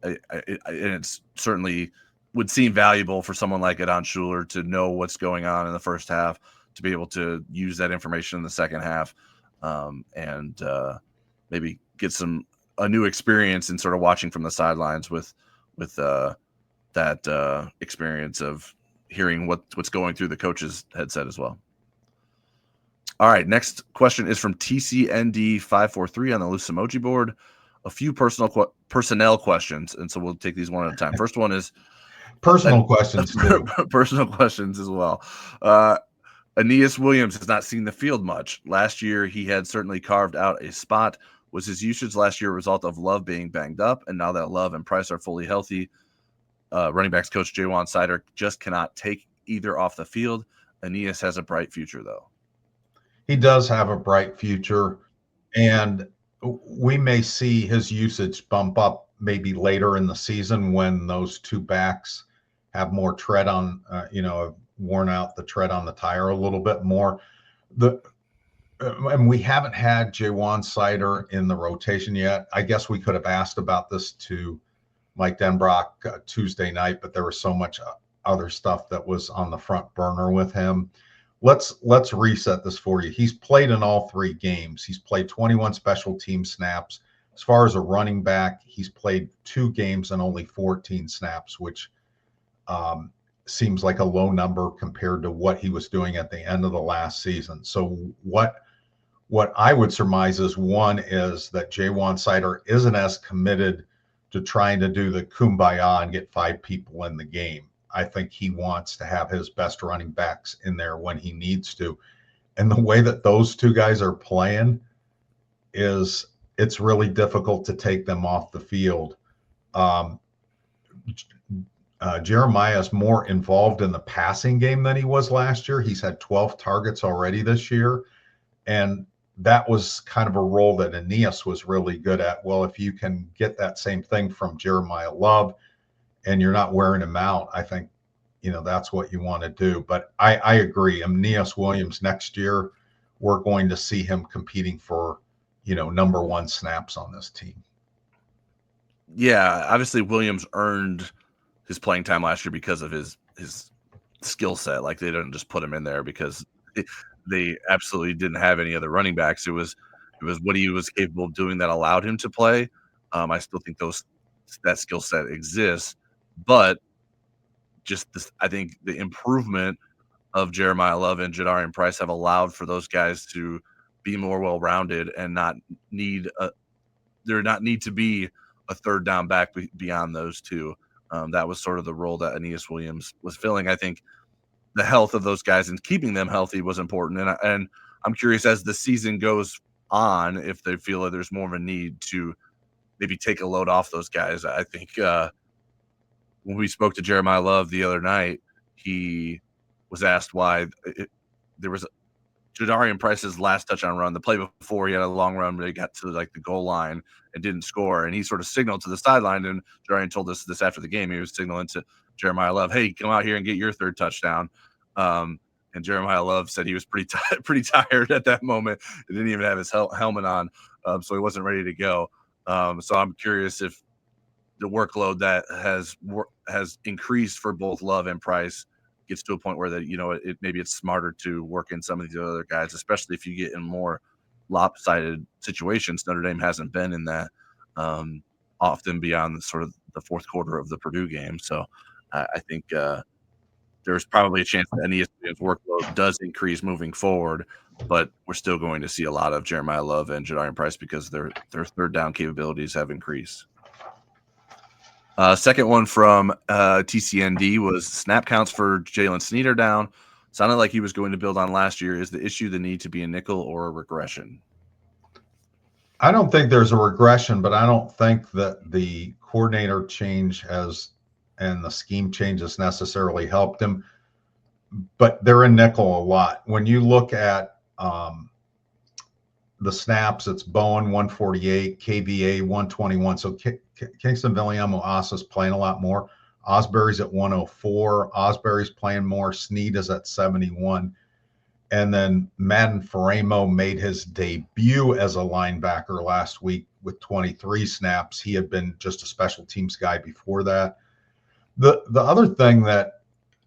it's certainly would seem valuable for someone like Adon Schuler to know what's going on in the first half, to be able to use that information in the second half, and maybe get a new experience in sort of watching from the sidelines with that experience of hearing what's going through the coach's headset as well. All right, next question is from TCND543 on the loose emoji board. A few personnel questions, and so we'll take these one at a time. First one is personal questions too. Personal questions as well. Aeneas Williams has not seen the field much. Last year, he had certainly carved out a spot. Was his usage last year a result of Love being banged up? And now that Love and Price are fully healthy, running backs coach Jaywan Sider just cannot take either off the field. Aeneas has a bright future, though. He does have a bright future, and we may see his usage bump up maybe later in the season when those two backs have more tread on, worn out the tread on the tire a little bit more. And we haven't had Jaywan Sider in the rotation yet. I guess we could have asked about this to Mike Denbrock Tuesday night, but there was so much other stuff that was on the front burner with him. Let's reset this for you. He's played in all 3 games. He's played 21 special team snaps. As far as a running back, he's played 2 games and only 14 snaps, which seems like a low number compared to what he was doing at the end of the last season. So what I would surmise is, one is that Jaywan Sider isn't as committed to trying to do the kumbaya and get 5 people in the game. I think he wants to have his best running backs in there when he needs to. And the way that those 2 guys are playing is it's really difficult to take them off the field. Jeremiah is more involved in the passing game than he was last year. He's had 12 targets already this year. And that was kind of a role that Aeneas was really good at. Well, if you can get that same thing from Jeremiah Love and you're not wearing him out, I think, that's what you want to do. But I agree. Aeneas Williams next year, we're going to see him competing for, number 1 snaps on this team. Yeah, obviously Williams earned his playing time last year because of his skill set. Like, they didn't just put him in there because they absolutely didn't have any other running backs. It was what he was capable of doing that allowed him to play. I still think that skill set exists, but I think the improvement of Jeremiah Love and Jadarian Price have allowed for those guys to be more well-rounded and not need to be a third down back beyond those 2. That was sort of the role that Aeneas Williams was filling. I think the health of those guys and keeping them healthy was important. And I'm curious, as the season goes on, if they feel that there's more of a need to maybe take a load off those guys. I think when we spoke to Jeremiah Love the other night, he was asked why there was Jadarian Price's last touchdown run. The play before, he had a long run, but he got to the goal line and didn't score. And he sort of signaled to the sideline. And Jadarian told us this after the game. He was signaling to Jeremiah Love, "Hey, come out here and get your 3rd touchdown." And Jeremiah Love said he was pretty tired at that moment. He didn't even have his helmet on, so he wasn't ready to go. So I'm curious if the workload that has increased for both Love and Price gets to a point where that maybe it's smarter to work in some of these other guys, especially if you get in more lopsided situations. Notre Dame hasn't been in that. often beyond the sort of the fourth quarter of the Purdue game. So I think there's probably a chance that ESPN's workload does increase moving forward, but we're still going to see a lot of Jeremiah Love and Jadarian Price because their third down capabilities have increased. Second one from TCND was snap counts for Jalen Sneed are down. Sounded like he was going to build on last year. Is the issue the need to be a nickel or a regression? I don't think there's a regression, but I don't think that the coordinator change and the scheme changes necessarily helped him. But they're in nickel a lot. When you look at the snaps, it's Bowen 148, KVA 121. So Kingston Viliamo-Asa's playing a lot more. Osbury's at 104. Osbury's playing more. Sneed is at 71. And then Madden Faramo made his debut as a linebacker last week with 23 snaps. He had been just a special teams guy before that. The other thing that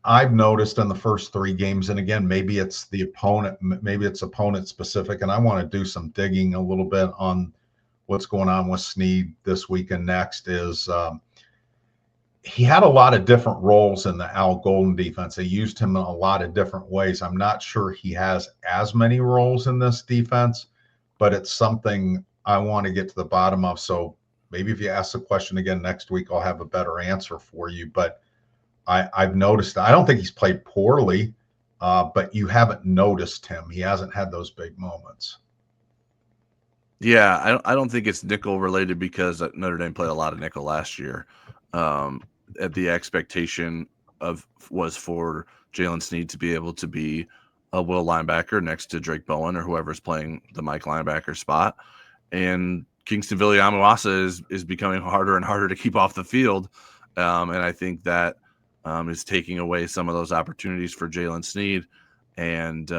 I've noticed in the first 3 games, and again, maybe it's the opponent, maybe it's opponent specific, and I want to do some digging a little bit on what's going on with Sneed this week and next, is he had a lot of different roles in the Al Golden defense. They used him in a lot of different ways. I'm not sure he has as many roles in this defense, but it's something I want to get to the bottom of. So maybe if you ask the question again next week, I'll have a better answer for you. But I've noticed, I don't think he's played poorly, but you haven't noticed him. He hasn't had those big moments. Yeah, I don't think it's nickel related because Notre Dame played a lot of nickel last year. The expectation was for Jalen Sneed to be able to be a will linebacker next to Drake Bowen or whoever's playing the Mike linebacker spot. And Kingston Viliamo-Asa is becoming harder and harder to keep off the field. And I think that is taking away some of those opportunities for Jalen Sneed. And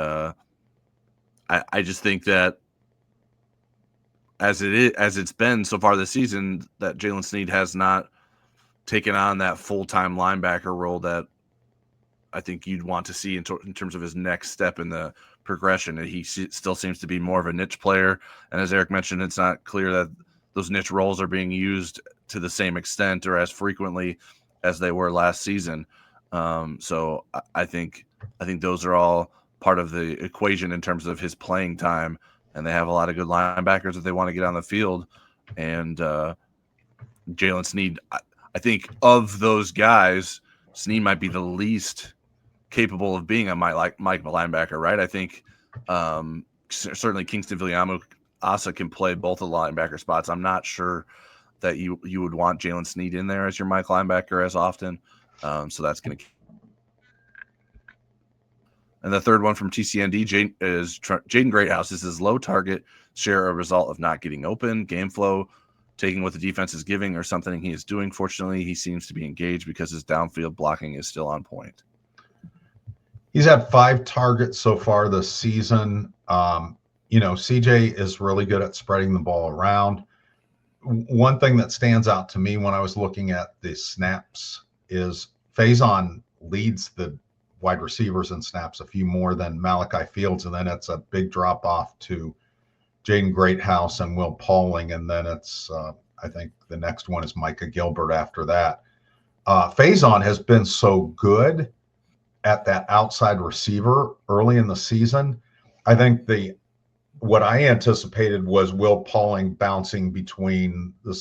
I just think that as it's been so far this season, that Jalen Sneed has not taken on that full-time linebacker role that I think you'd want to see in terms of his next step in the progression. And he still seems to be more of a niche player. And as Eric mentioned, it's not clear that those niche roles are being used to the same extent or as frequently as they were last season. So I think those are all part of the equation in terms of his playing time. And they have a lot of good linebackers that they want to get on the field. And Jalen Sneed, I think of those guys, Sneed might be the least capable of being a Mike linebacker, right? I think certainly Kingston Viliamo-Asa can play both of the linebacker spots. I'm not sure that you would want Jalen Sneed in there as your Mike linebacker as often. So that's going to. And the third one from TCND is Jaden Greathouse. Is his low target share a result of not getting open, game flow, taking what the defense is giving, or something he is doing? Fortunately, he seems to be engaged because his downfield blocking is still on point. He's had 5 targets so far this season. CJ is really good at spreading the ball around. One thing that stands out to me when I was looking at the snaps is Faison leads the wide receivers in snaps a few more than Malachi Fields, and then it's a big drop off to Jaden Greathouse and Will Pauling, and then it's I think the next one is Micah Gilbert after that. Faison has been so good at that outside receiver early in the season. I think what I anticipated was Will Pauling bouncing between the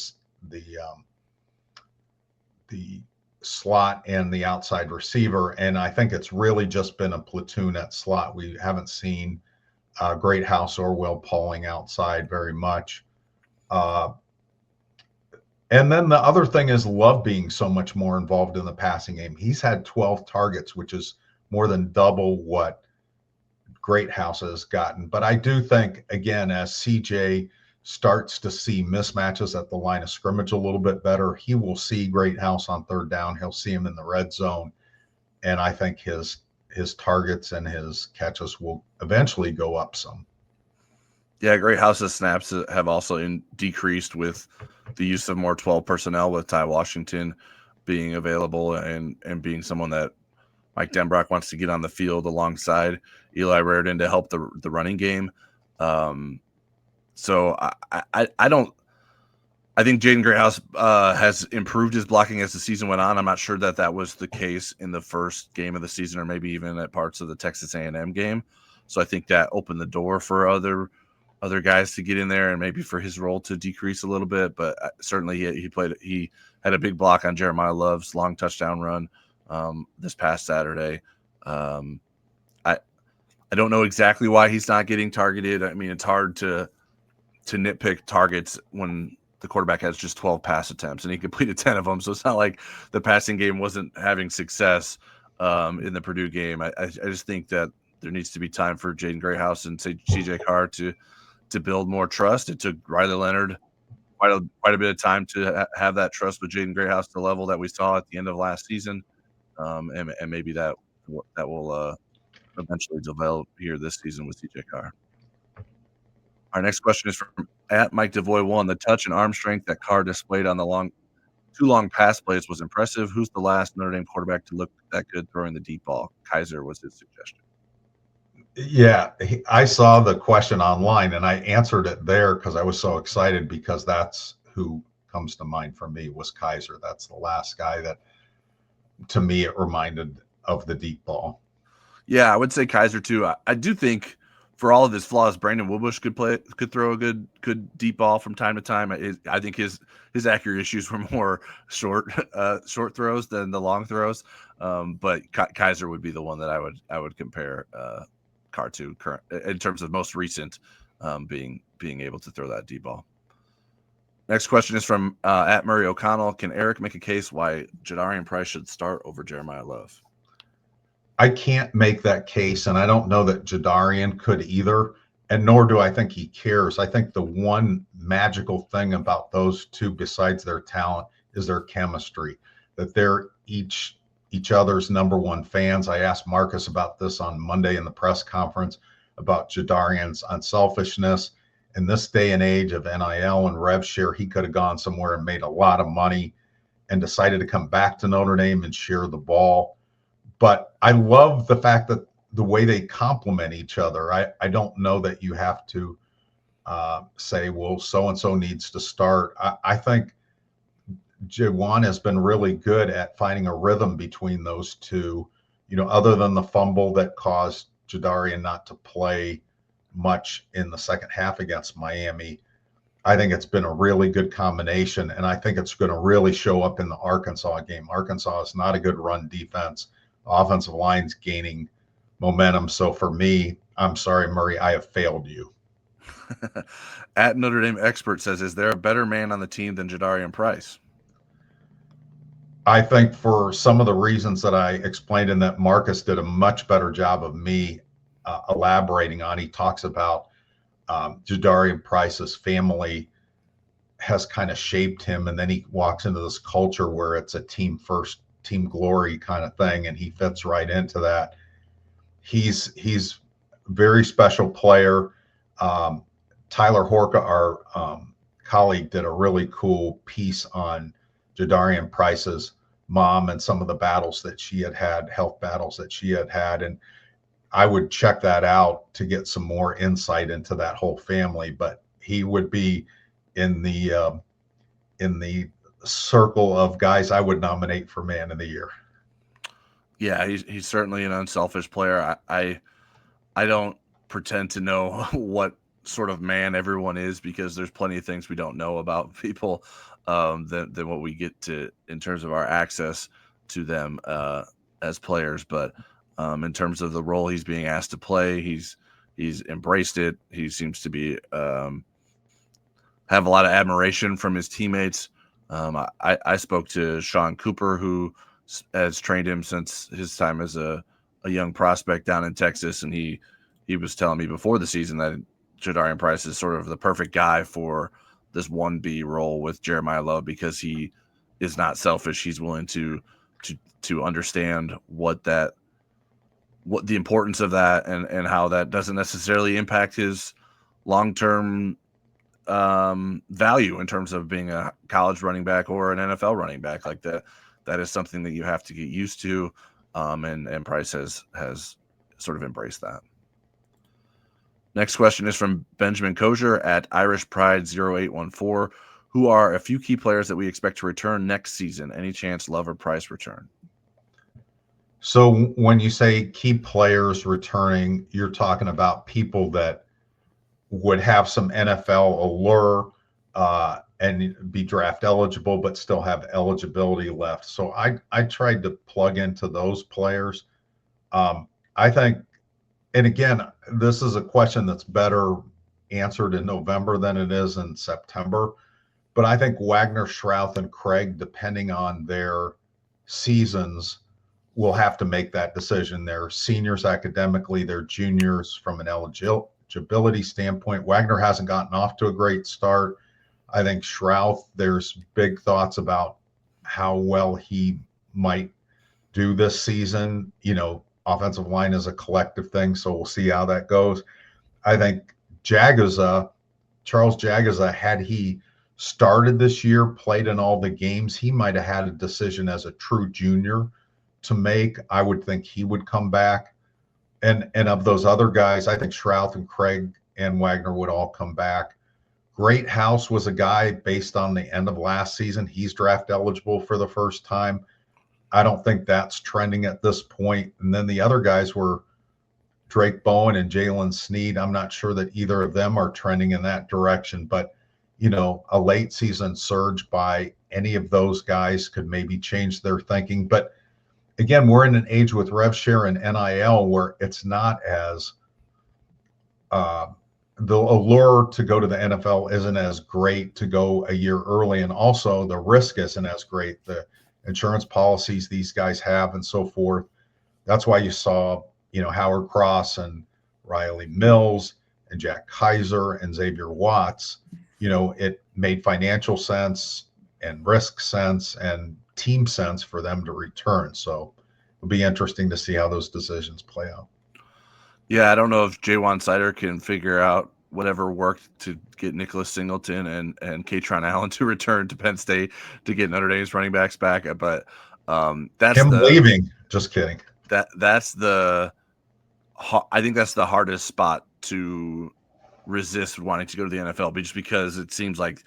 slot and the outside receiver, and I think it's really just been a platoon at slot. We haven't seen Greathouse or Will Pauling outside very much. And then the other thing is Love being so much more involved in the passing game. He's had 12 targets, which is more than double what Greathouse has gotten. But I do think, again, as CJ starts to see mismatches at the line of scrimmage a little bit better, he will see Greathouse on third down. He'll see him in the red zone. And I think his targets and his catches will eventually go up some. Yeah, Greathouse's snaps have also decreased with the use of more 12 personnel, with Ty Washington being available and being someone that Mike Denbrock wants to get on the field alongside Eli Raridan to help the running game. So I don't I think Jaden Greathouse has improved his blocking as the season went on. I'm not sure that was the case in the first game of the season, or maybe even at parts of the Texas A&M game. So I think that opened the door for other guys to get in there, and maybe for his role to decrease a little bit. But certainly he had a big block on Jeremiah Love's long touchdown run this past Saturday. I don't know exactly why he's not getting targeted. I mean, it's hard to nitpick targets when the quarterback has just 12 pass attempts and he completed 10 of them. So it's not like the passing game wasn't having success in the Purdue game. I just think that there needs to be time for Jaden Greathouse and CJ Carr to build more trust. It took Riley Leonard quite a bit of time to have that trust with Jaden Greathouse to the level that we saw at the end of last season. And maybe that will eventually develop here this season with CJ Carr. Our next question is from @Mike DeVoy 1. The touch and arm strength that Carr displayed on the two long pass plays was impressive. Who's the last Notre Dame quarterback to look that good throwing the deep ball? Kaiser was his suggestion. Yeah, I saw the question online and I answered it there because I was so excited, because that's who comes to mind for me was Kaiser. That's the last guy that, to me, it reminded of the deep ball. Yeah, I would say Kaiser too. I do think, for all of his flaws, Brandon Wilbush could throw a good deep ball from time to time. I think his accurate issues were more short throws than the long throws. But Kaiser would be the one that I would compare Carr to current in terms of most recent being able to throw that deep ball. Next question is from @Murray O'Connell. Can Eric make a case why Jadarian Price should start over Jeremiah Love? I can't make that case, and I don't know that Jadarian could either, and nor do I think he cares. I think the one magical thing about those two, besides their talent, is their chemistry, that they're each other's number one fans. I asked Marcus about this on Monday in the press conference about Jadarian's unselfishness. In this day and age of NIL and rev share, he could have gone somewhere and made a lot of money and decided to come back to Notre Dame and share the ball. But I love the fact that the way they complement each other. I don't know that you have to say, well, so-and-so needs to start. I think Jawan has been really good at finding a rhythm between those two, other than the fumble that caused Jadarian not to play much in the second half against Miami. I think it's been a really good combination, and I think it's going to really show up in the Arkansas game. Arkansas is not a good run defense. Offensive line's gaining momentum. So for me, I'm sorry, Murray, I have failed you. @Notre Dame Expert says, is there a better man on the team than Jadarian Price? I think for some of the reasons that I explained, and that Marcus did a much better job of me elaborating on, he talks about Jadarian Price's family has kind of shaped him. And then he walks into this culture where it's a team first, team glory kind of thing, and he fits right into that. He's a very special player. Tyler Horka, our colleague, did a really cool piece on Jadarian Price's mom and some of the battles that she had, health battles that she had, and I would check that out to get some more insight into that whole family. But he would be in the circle of guys I would nominate for Man of the Year. Yeah, he's certainly an unselfish player. I don't pretend to know what sort of man everyone is, because there's plenty of things we don't know about people than what we get to in terms of our access to them as players. But in terms of the role he's being asked to play, he's embraced it. He seems to be have a lot of admiration from his teammates. I spoke to Sean Cooper, who has trained him since his time as a young prospect down in Texas, and he was telling me before the season that Jadarian Price is sort of the perfect guy for this 1B role with Jeremiah Love, because he is not selfish. He's willing to understand what the importance of that and how that doesn't necessarily impact his long-term value in terms of being a college running back or an NFL running back. Like that is something that you have to get used to. And Price has sort of embraced that. Next question is from Benjamin Kozier @Irish Pride 0814. who are a few key players that we expect to return next season? Any chance Love or Price return? So when you say key players returning, you're talking about people that would have some NFL allure and be draft eligible, but still have eligibility left. So I tried to plug into those players. I think, and again, this is a question that's better answered in November than it is in September. But I think Wagner, Schrouth, and Craig, depending on their seasons, will have to make that decision. They're seniors academically, they're juniors from an eligibility standpoint. Wagner hasn't gotten off to a great start. I think Schrouth, there's big thoughts about how well he might do this season. Offensive line is a collective thing, so we'll see how that goes. I think Charles Jagaza, had he started this year, played in all the games, he might have had a decision as a true junior to make. I would think he would come back. And of those other guys, I think Schrouth and Craig and Wagner would all come back. Great House was a guy based on the end of last season. He's draft eligible for the first time. I don't think that's trending at this point. And then the other guys were Drake Bowen and Jalen Sneed. I'm not sure that either of them are trending in that direction, but a late season surge by any of those guys could maybe change their thinking. But again, we're in an age with rev share and NIL where it's not as the allure to go to the NFL isn't as great to go a year early. And also the risk isn't as great. The insurance policies these guys have and so forth. That's why you saw, Howard Cross and Riley Mills and Jack Kaiser and Xavier Watts. It made financial sense and risk sense and team sense for them to return. So it'll be interesting to see how those decisions play out. Yeah, I don't know if Jaywan Sider can figure out whatever worked to get Nicholas Singleton and Katron Allen to return to Penn State to get Notre Dame's running backs back. But that's him leaving. Just kidding. I think that's the hardest spot to resist wanting to go to the NFL, just because it seems like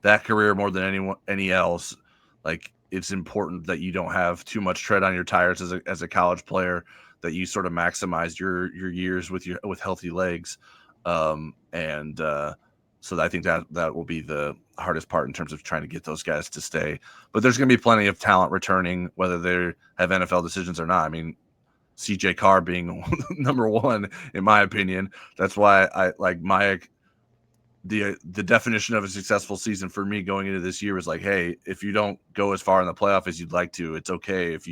that career more than any else, like it's important that you don't have too much tread on your tires as a college player, that you sort of maximize your years with healthy legs. So I think that will be the hardest part in terms of trying to get those guys to stay. But there's going to be plenty of talent returning, whether they have NFL decisions or not. I mean, CJ Carr being number one, in my opinion. That's why I like the definition of a successful season for me going into this year was like, hey, if you don't go as far in the playoff as you'd like to, it's okay if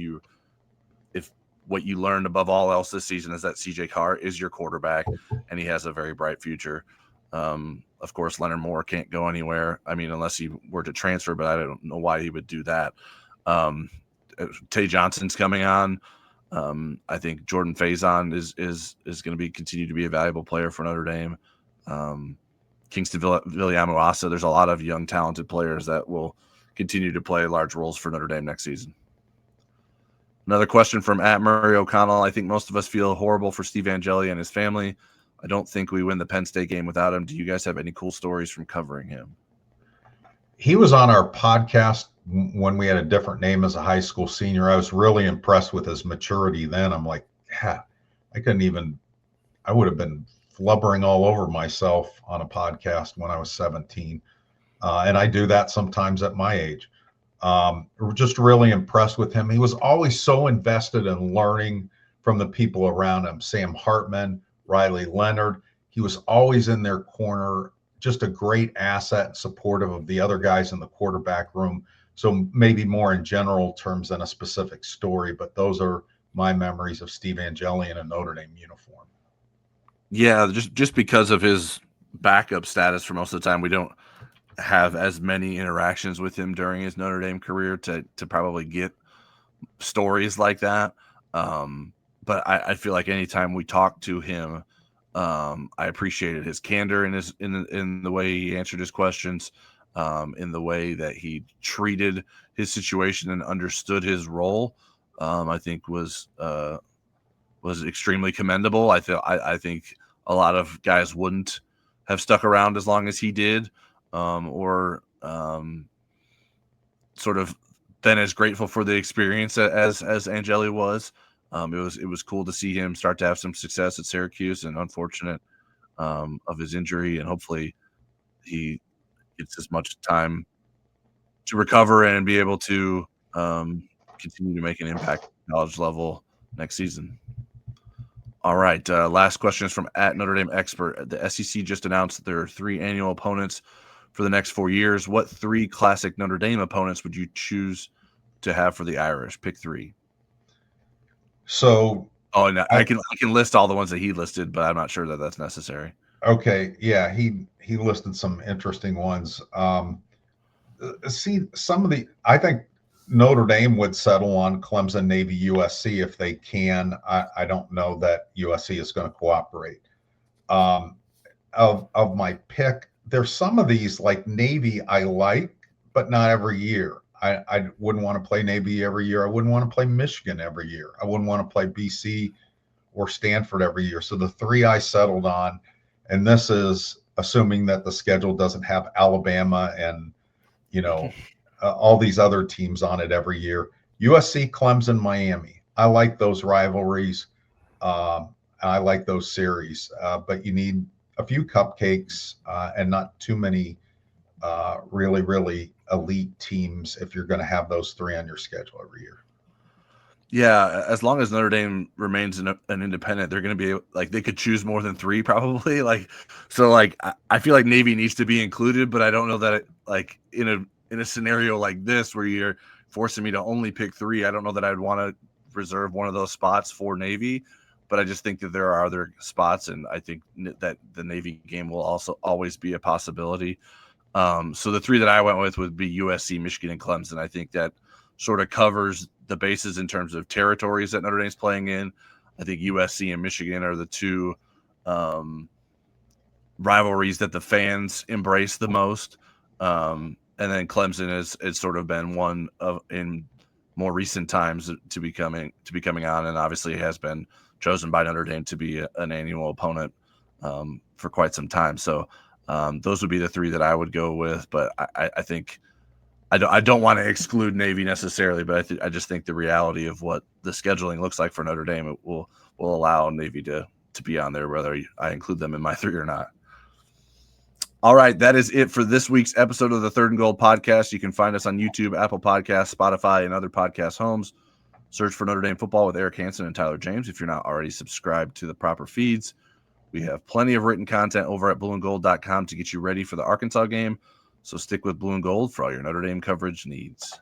what you learned above all else this season is that CJ Carr is your quarterback and he has a very bright future. Of course, Leonard Moore can't go anywhere. I mean, unless he were to transfer, but I don't know why he would do that. Tay Johnson's coming on. I think Jordan Faison is going to continue to be a valuable player for Notre Dame. Kingston Viliamu-Asa, there's a lot of young, talented players that will continue to play large roles for Notre Dame next season. Another question from @Murray O'Connell. I think most of us feel horrible for Steve Angeli and his family. I don't think we win the Penn State game without him. Do you guys have any cool stories from covering him? He was on our podcast when we had a different name as a high school senior. I was really impressed with his maturity then. I'm like, yeah, I would have been flubbering all over myself on a podcast when I was 17. And I do that sometimes at my age. We're just really impressed with him. He was always so invested in learning from the people around him. Sam Hartman, Riley Leonard. He was always in their corner, just a great asset and supportive of the other guys in the quarterback room. So maybe more in general terms than a specific story, but those are my memories of Steve Angeli in a Notre Dame uniform. Yeah, just because of his backup status for most of the time, we don't have as many interactions with him during his Notre Dame career to probably get stories like that. But I feel like anytime we talk to him, I appreciated his candor in the way he answered his questions, in the way that he treated his situation and understood his role. I think was extremely commendable. I think a lot of guys wouldn't have stuck around as long as he did, or sort of been as grateful for the experience as Angeli was. It was cool to see him start to have some success at Syracuse, and unfortunate of his injury, and hopefully he gets as much time to recover and be able to continue to make an impact at the college level next season. All right, last question is from @NotreDameExpert. The SEC just announced that there are 3 annual opponents for the next 4 years. What 3 classic Notre Dame opponents would you choose to have for the Irish? Pick 3. So, no, I can list all the ones that he listed, but I'm not sure that that's necessary. Okay, yeah, he listed some interesting ones. See, I think Notre Dame would settle on Clemson, Navy, USC if they can. I don't know that USC is going to cooperate. Of my pick, there's some of these like Navy I like, but not every year. I wouldn't want to play Navy every year. I wouldn't want to play Michigan every year. I wouldn't want to play BC or Stanford every year. So the 3 I settled on, and this is assuming that the schedule doesn't have Alabama and, all these other teams on it every year. USC, Clemson, Miami. I like those rivalries. I like those series, but you need a few cupcakes and not too many really, really elite teams if you're going to have those 3 on your schedule every year. Yeah, as long as Notre Dame remains an independent, they're going to be like, they could choose more than 3 probably. I feel like Navy needs to be included, but I don't know that in a scenario like this where you're forcing me to only pick 3, I don't know that I'd want to reserve one of those spots for Navy. But I just think that there are other spots, and I think that the Navy game will also always be a possibility. So the 3 that I went with would be USC, Michigan, and Clemson. I think that sort of covers the bases in terms of territories that Notre Dame's playing in. I think USC and Michigan are the 2 rivalries that the fans embrace the most. And then Clemson has sort of been one of, in more recent times, to be coming on, and obviously it has been chosen by Notre Dame to be an annual opponent for quite some time. So those would be the 3 that I would go with. But I think I don't want to exclude Navy necessarily, but I just think the reality of what the scheduling looks like for Notre Dame, it will allow Navy to be on there, whether I include them in my 3 or not. All right, that is it for this week's episode of the Third and Goal podcast. You can find us on YouTube, Apple Podcasts, Spotify, and other podcast homes. Search for Notre Dame Football with Eric Hansen and Tyler James if you're not already subscribed to the proper feeds. We have plenty of written content over at blueandgold.com to get you ready for the Arkansas game. So stick with Blue and Gold for all your Notre Dame coverage needs.